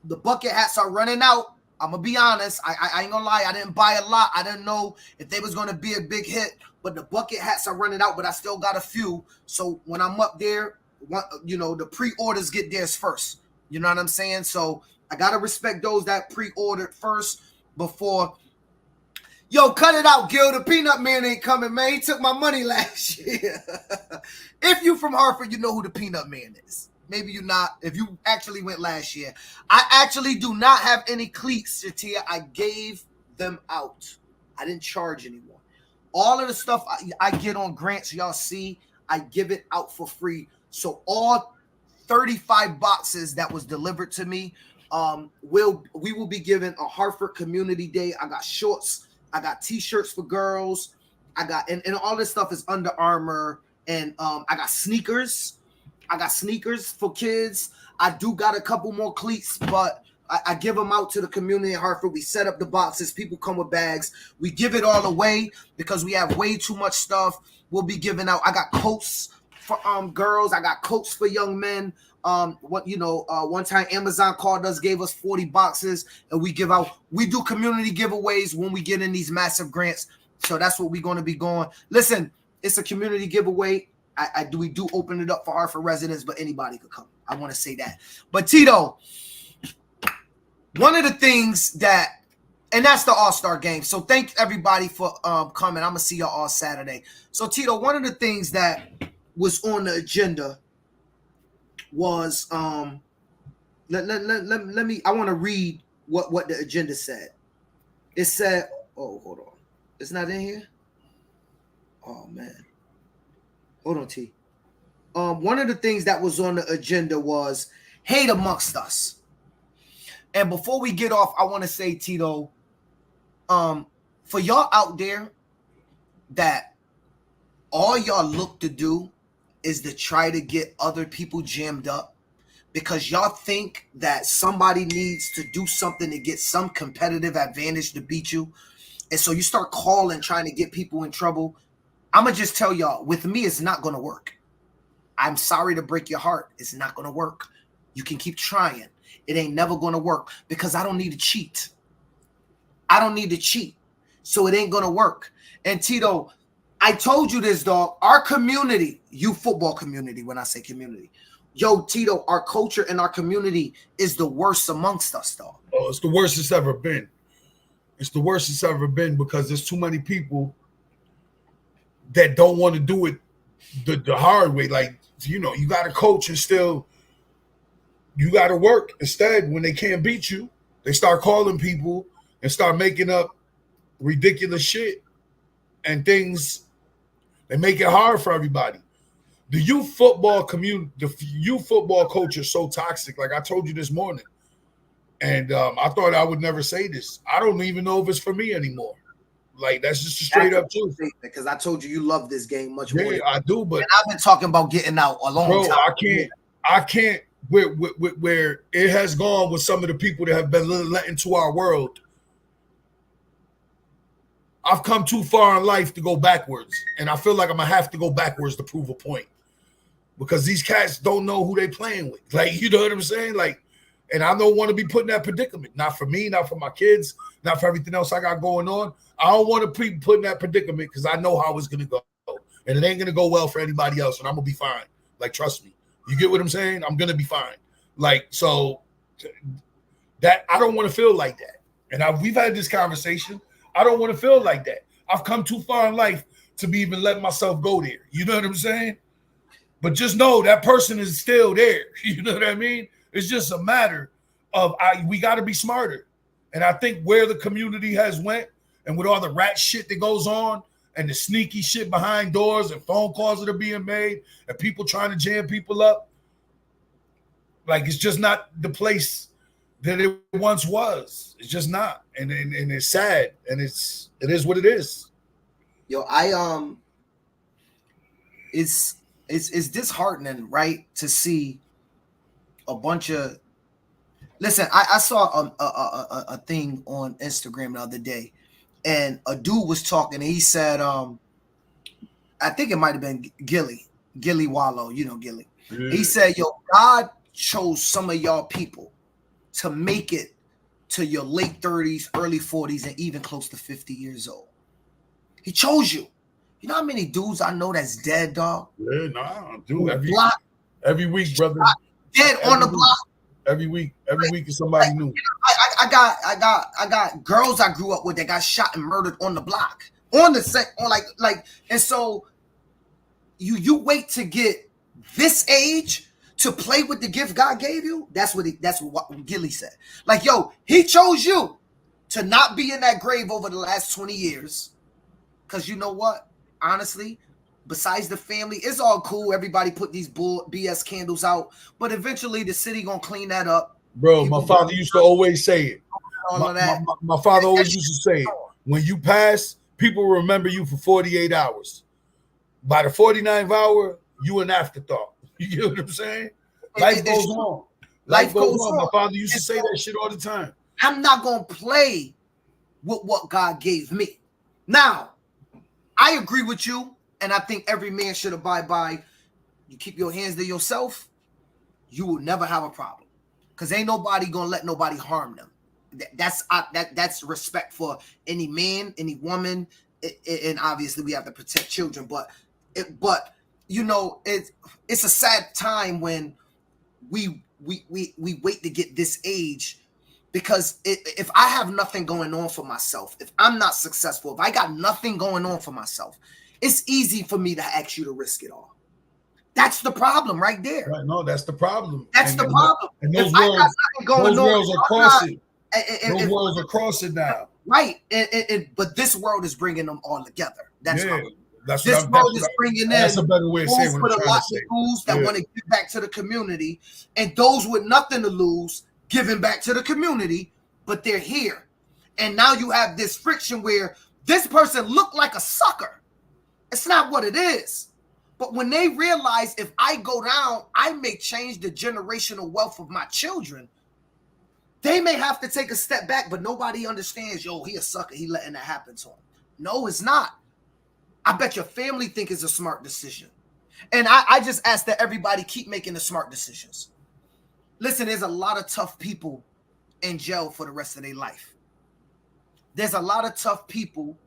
The bucket hats are running out. I'm going to be honest. I ain't going to lie. I didn't buy a lot. I didn't know if they was going to be a big hit. But the bucket hats are running out, but I still got a few. So when I'm up there, you know, the pre-orders get theirs first. You know what I'm saying? So I got to respect those that pre-ordered first before. Yo, cut it out, Gil. The Peanut Man ain't coming, man. He took my money last year. If you from Hartford, you know who the Peanut Man is. Maybe you not. If you actually went last year. I actually do not have any cleats, Shatia. I gave them out. I didn't charge anyone. All of the stuff I get on grants, y'all see, I give it out for free. So all 35 boxes that was delivered to me, we will be giving a Hartford Community Day. I got shorts. I got T-shirts for girls. I got and all this stuff is Under Armour. And I got sneakers. I got sneakers for kids. I do got a couple more cleats, but I give them out to the community in Hartford. We set up the boxes. People come with bags. We give it all away because we have way too much stuff. We'll be giving out. I got coats for girls. I got coats for young men. One time Amazon called us, gave us 40 boxes, and we give out. We do community giveaways when we get in these massive grants. So that's what we're going to be going. Listen, it's a community giveaway. We do open it up for Hartford residents, but anybody could come. I want to say that. But Tito, one of the things and that's the All-Star game. So thank everybody for coming. I'm going to see y'all all Saturday. So Tito, one of the things that was on the agenda was let me I want to read what the agenda said. It said, oh, hold on. It's not in here? Oh man. Hold on, T. One of the things that was on the agenda was hate amongst us. And before we get off, I want to say, Tito, for y'all out there that all y'all look to do is to try to get other people jammed up because y'all think that somebody needs to do something to get some competitive advantage to beat you. And so you start calling, trying to get people in trouble. I'm going to just tell y'all, with me, it's not going to work. I'm sorry to break your heart. It's not going to work. You can keep trying. It ain't never going to work because I don't need to cheat. I don't need to cheat. So it ain't going to work. And Tito, I told you this, dog. Our community, you football community, when I say community, yo, Tito, our culture and our community is the worst amongst us, dog. Oh, it's the worst it's ever been. It's the worst it's ever been because there's too many people that don't want to do it the hard way. Like, you know, you got to coach and still you got to work. Instead, when they can't beat you, they start calling people and start making up ridiculous shit and things. They make it hard for everybody. The youth football community, the youth football coach is so toxic. Like I told you this morning. And I thought I would never say this. I don't even know if it's for me anymore. Like, that's just a straight up truth. Because I told you love this game much more. Yeah, I do, but and I've been talking about getting out a long time. I can't where it has gone with some of the people that have been let into our world. I've come too far in life to go backwards, and I feel like I'm gonna have to go backwards to prove a point, because these cats don't know who they playing with. Like, you know what I'm saying? Like, and I don't want to be put in that predicament. Not for me, not for my kids, not for everything else I got going on. I don't want to be put in that predicament because I know how it's gonna go, and it ain't gonna go well for anybody else, and I'm gonna be fine. Like, trust me. You get what I'm saying? I'm gonna be fine. Like, so that I don't want to feel like that. And we've had this conversation. I don't want to feel like that. I've come too far in life to be even letting myself go there. You know what I'm saying? But just know that person is still there. You know what I mean? It's just a matter of we got to be smarter. And I think where the community has went, and with all the rat shit that goes on, and the sneaky shit behind doors, and phone calls that are being made, and people trying to jam people up, like, it's just not the place that it once was. It's just not, and it's sad, and it is what it is. Yo, it's disheartening, right, to see a bunch of. Listen, I saw a thing on Instagram the other day, and a dude was talking, and he said, I think it might have been Gilly Wallow, you know Gilly. Yeah. He said, yo, God chose some of y'all people to make it to your late 30s, early 40s, and even close to 50 years old. He chose you. You know how many dudes I know that's dead, dog? Yeah, nah, dude. Every week, brother. Dead on the block. Every week is somebody new. I got girls I grew up with that got shot and murdered on the block. On the set, on like, and so you wait to get this age to play with the gift God gave you. That's what Gilly said. Like, yo, he chose you to not be in that grave over the last 20 years. Cause you know what? Honestly, besides the family, it's all cool. Everybody put these BS candles out, but eventually the city gonna clean that up. Bro, my father used to always say it. My father always used to say it. When you pass, people remember you for 48 hours. By the 49th hour, you an afterthought. You get what I'm saying? Life goes on. Life goes on. My father used to say that shit all the time. I'm not gonna play with what God gave me. Now, I agree with you, and I think every man should abide by. You keep your hands to yourself, you will never have a problem, because ain't nobody gonna let nobody harm them. That's respect for any man, any woman, and obviously we have to protect children. But you know, it's a sad time when we wait to get this age, because if I have nothing going on for myself, if I'm not successful, if I got nothing going on for myself, it's easy for me to ask you to risk it all. That's the problem right there. Right, no, that's the problem. That's the problem. And those worlds are crossing. Those worlds are crossing now. Right, but this world is bringing them all together. That's yeah. This world is bringing in. That's a better way of saying what I'm trying to say. Fools that want to give back to the community, and those with nothing to lose giving back to the community, but they're here. And now you have this friction where this person looked like a sucker. It's not what it is. But when they realize if I go down, I may change the generational wealth of my children, they may have to take a step back, but nobody understands, yo, he a sucker, he letting that happen to him. No, it's not. I bet your family think it's a smart decision. And I just ask that everybody keep making the smart decisions. Listen, there's a lot of tough people in jail for the rest of their life. There's a lot of tough people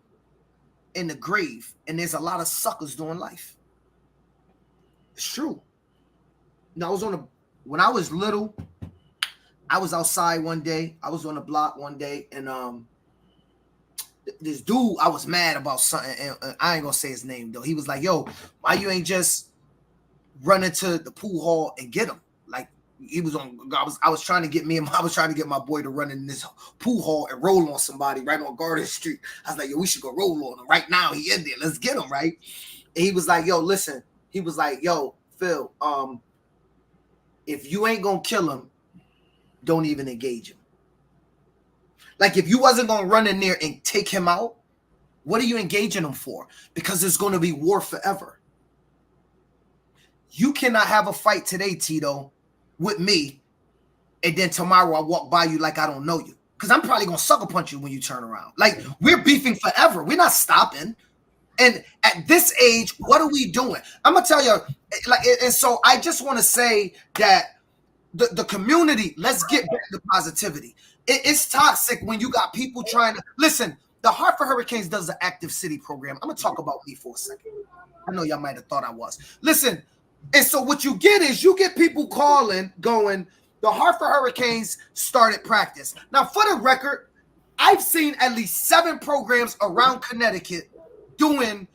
in the grave, and there's a lot of suckers doing life. It's true. Now, when I was little, I was outside one day. I was on the block one day, and this dude, I was mad about something, and I ain't gonna say his name though. He was like, yo, why you ain't just run into the pool hall and get him? Like, he was on, I was trying to get my boy to run in this pool hall and roll on somebody right on Garden Street. I was like, yo, we should go roll on him right now. He in there. Let's get him, right? And he was like, yo, listen. He was like, yo, Phil, if you ain't gonna kill him, don't even engage him. Like, if you wasn't gonna run in there and take him out, what are you engaging him for? Because there's gonna be war forever. You cannot have a fight today, Tito, with me, and then tomorrow I walk by you like I don't know you. Because I'm probably going to sucker punch you when you turn around. Like, we're beefing forever. We're not stopping. And at this age, what are we doing? I'm going to tell you, like, and so I just want to say that the community, let's get back to positivity. It's toxic when you got people trying to, listen, the Hartford Hurricanes does an active city program. I'm going to talk about me for a second. I know y'all might have thought I was. Listen, and so what you get is you get people calling, going, the Hartford Hurricanes started practice. Now, for the record, I've seen at least 7 programs around Connecticut doing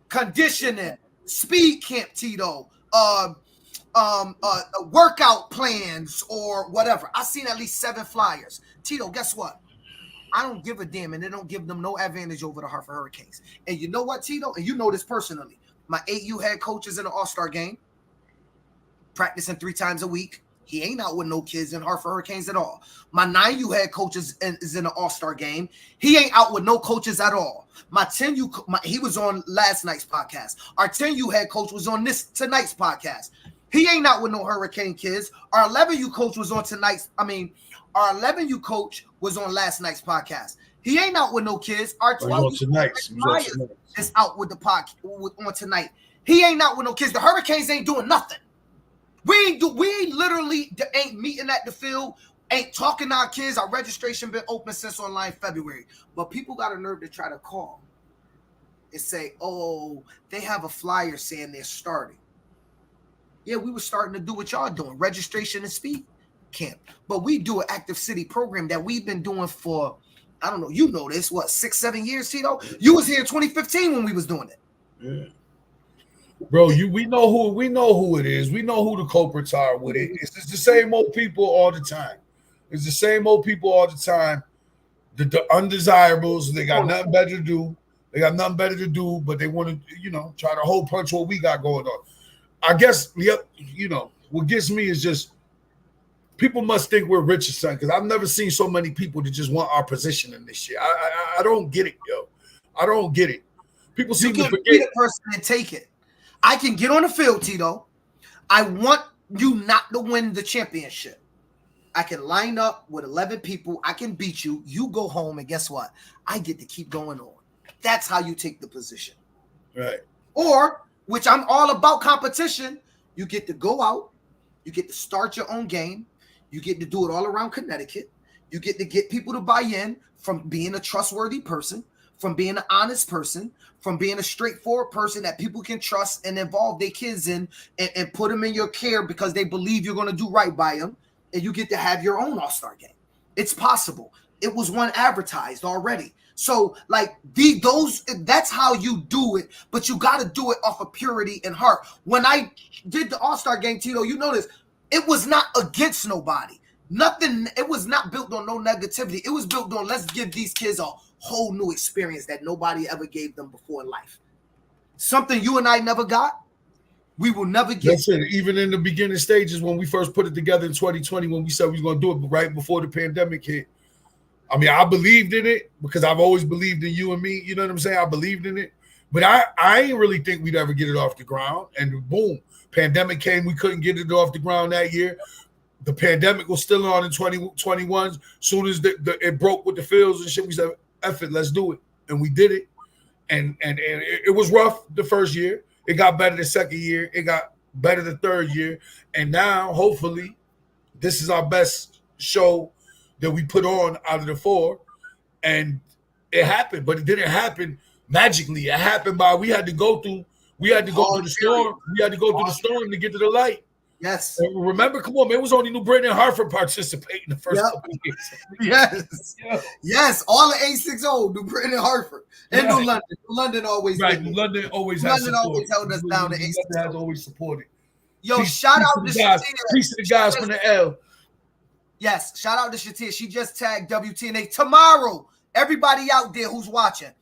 conditioning, speed camp, Tito, workout plans or whatever. I've seen at least 7 flyers. Tito, guess what? I don't give a damn, and they don't give them no advantage over the Hartford Hurricanes. And you know what, Tito? And you know this personally. My 8U head coach is in the All-Star game, practicing 3 times a week. He ain't out with no kids in Hartford Hurricanes at all. My 9U head coach is in the All-Star game. He ain't out with no coaches at all. My 10U, he was on last night's podcast. Our 10U head coach was on tonight's podcast. He ain't out with no Hurricane kids. Our 11U coach was on our 11U coach was on last night's podcast. He ain't out with no kids. Our 12U is out with the podcast on tonight. He ain't out with no kids. The Hurricanes ain't doing nothing. We literally ain't meeting at the field, ain't talking to our kids. Our registration been open since online February. But people got a nerve to try to call and say, oh, they have a flyer saying they're starting. Yeah, we were starting to do what y'all doing, registration and speed camp. But we do an active city program that we've been doing for, I don't know, you know this, what, 6-7 years, Tito? You was here in 2015 when we was doing it. Yeah. Bro, we know who it is. We know who the culprits are with it. It's the same old people all the time. It's the same old people all the time. The undesirables, they got nothing better to do. They got nothing better to do, but they want to, try to hole punch what we got going on. I guess, what gets me is just people must think we're rich or something, because I've never seen so many people that just want our position in this shit. I don't get it, yo. I don't get it. People seem to forget. Be the person and take it. I can get on the field, Tito. I want you not to win the championship. I can line up with 11 people. I can beat you. You go home, and guess what? I get to keep going on. That's how you take the position. Right. Or, which I'm all about competition, you get to go out. You get to start your own game. You get to do it all around Connecticut. You get to get people to buy in from being a trustworthy person, from being an honest person, from being a straightforward person that people can trust and involve their kids in and put them in your care because they believe you're going to do right by them. And you get to have your own All-Star game. It's possible. It was one advertised already. So that's how you do it, but you got to do it off of purity and heart. When I did the All-Star game, Tito, you notice it was not against nobody. Nothing. It was not built on no negativity. It was built on, let's give these kids a whole new experience that nobody ever gave them before in life. Something you and I never got, we will never get. That's it. Even in the beginning stages when we first put it together in 2020, when we said we were going to do it right before the pandemic hit, I mean, I believed in it because I've always believed in you and me. You know what I'm saying? I believed in it. But I ain't really think we'd ever get it off the ground. And boom, pandemic came. We couldn't get it off the ground that year. The pandemic was still on in 2021. Soon as it broke with the fields and shit, we said, F it, let's do it. And we did it. And it was rough the first year. It got better the second year. It got better the third year. And now, hopefully, this is our best show that we put on out of the 4. And it happened, but it didn't happen magically. It happened we had to go through the storm. We had to go through the storm to get to the light. Yes. And remember, come on, man, it was only New Britain and Hartford participating the first couple of years. Yes. Yeah. Yes. All the A60, New Britain and Hartford. And New London. New London always right. New London always has London always held us down to A60. London has always supported. Yo, shout out to guys. Peace to the guys from the L. Yes, shout out to Shatia. She just tagged WTNA. Tomorrow, everybody out there who's watching,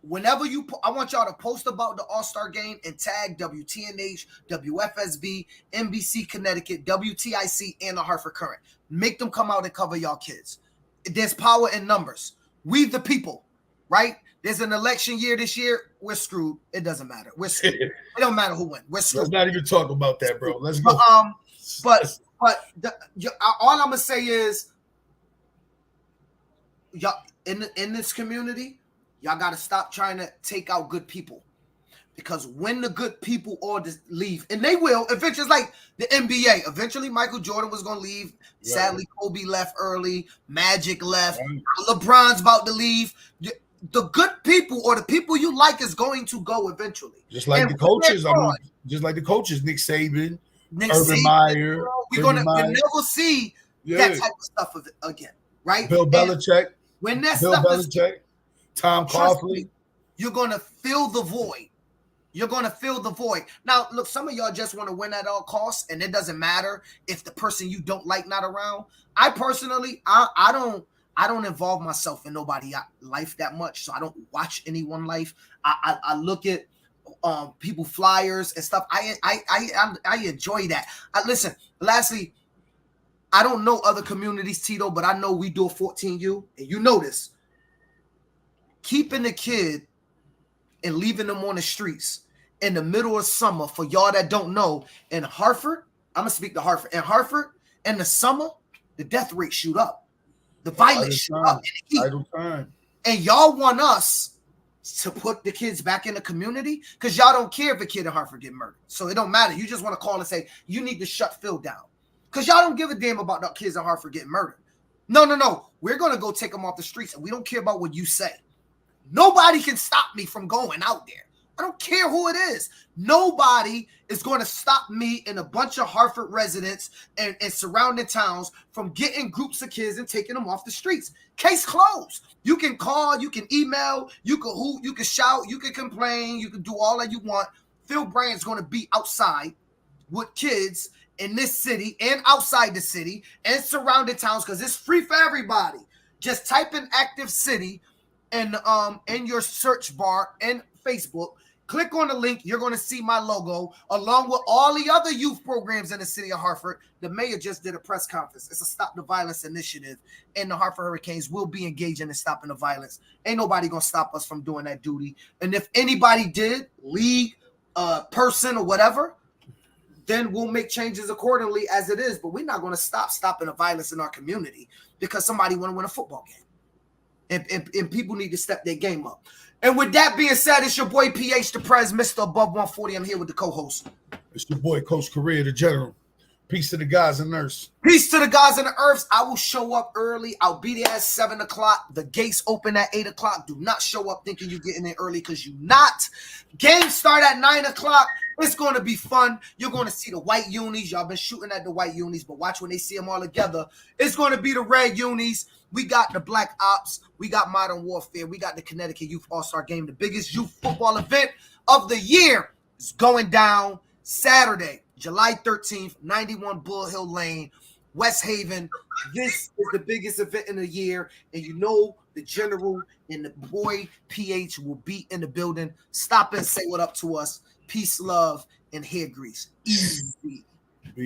whenever I want y'all to post about the All-Star game and tag WTNH, WFSB, NBC Connecticut, WTIC, and the Hartford Current. Make them come out and cover y'all kids. There's power in numbers. We the people, right? There's an election year this year. We're screwed. It doesn't matter. We're screwed. It don't matter who wins. We're screwed. Let's not even talk about that, bro. Let's go. But But all I'm gonna say is, y'all in this community, y'all gotta stop trying to take out good people. Because when the good people all leave, and they will eventually, it's like the NBA. Eventually, Michael Jordan was going to leave. Right. Sadly, Kobe left early. Magic left. Right. LeBron's about to leave. The good people or the people you like is going to go eventually. Just like the coaches. I mean, just like the coaches, Nick Saban, Urban Meyer. We'll never see that type of stuff again, right? Bill Belichick. When that Bill stuff Belichick, Tom Coughlin. You're going to fill the void. You're going to fill the void. Now, look, some of y'all just want to win at all costs, and it doesn't matter if the person you don't like not around. I personally, I don't involve myself in nobody's life that much, so I don't watch anyone life. I look at people flyers and stuff. I enjoy that. Listen, lastly, I don't know other communities, Tito, but I know we do a 14U, and you know this. Keeping the kid and leaving them on the streets in the middle of summer, for y'all that don't know, in Hartford, I'm going to speak to Hartford. In Hartford, in the summer, the death rate shoot up. The violence shoot up. And y'all want us to put the kids back in the community because y'all don't care if a kid in Hartford get murdered. So it don't matter. You just want to call and say, you need to shut Phil down. Because y'all don't give a damn about the kids in Hartford getting murdered. No. We're going to go take them off the streets, and we don't care about what you say. Nobody can stop me from going out there. I don't care who it is. Nobody is going to stop me and a bunch of Hartford residents and surrounding towns from getting groups of kids and taking them off the streets. Case closed. You can call, you can email, you can hoot, you can shout, you can complain, you can do all that you want. Phil Bryant's going to be outside with kids in this city and outside the city and surrounding towns because it's free for everybody. Just type in Active City and in your search bar in Facebook, click on the link. You're going to see my logo along with all the other youth programs in the city of Hartford. The mayor just did a press conference. It's a Stop the Violence initiative, and the Hartford Hurricanes will be engaging in stopping the violence. Ain't nobody going to stop us from doing that duty. And if anybody did, league, person or whatever, then we'll make changes accordingly as it is. But we're not going to stopping the violence in our community because somebody want to win a football game. And people need to step their game up. And with that being said, it's your boy PH the Prez, Mr. Above 140. I'm here with the co-host. It's your boy Coach Correa, the General. Peace to the guys and nurse. Peace to the guys and the earths. I will show up early. I'll be there at 7 o'clock. The gates open at 8 o'clock. Do not show up thinking you're getting in early because you're not. Games start at 9 o'clock. It's going to be fun. You're going to see the white unis. Y'all been shooting at the white unis, but watch when they see them all together. It's going to be the red unis. We got the Black Ops. We got Modern Warfare. We got the Connecticut Youth All-Star Game. The biggest youth football event of the year is going down Saturday, July 13th, 91 Bull Hill Lane, West Haven. This is the biggest event in the year. And you know the General and the boy PH will be in the building. Stop and say what up to us. Peace, love, and hair grease. Easy.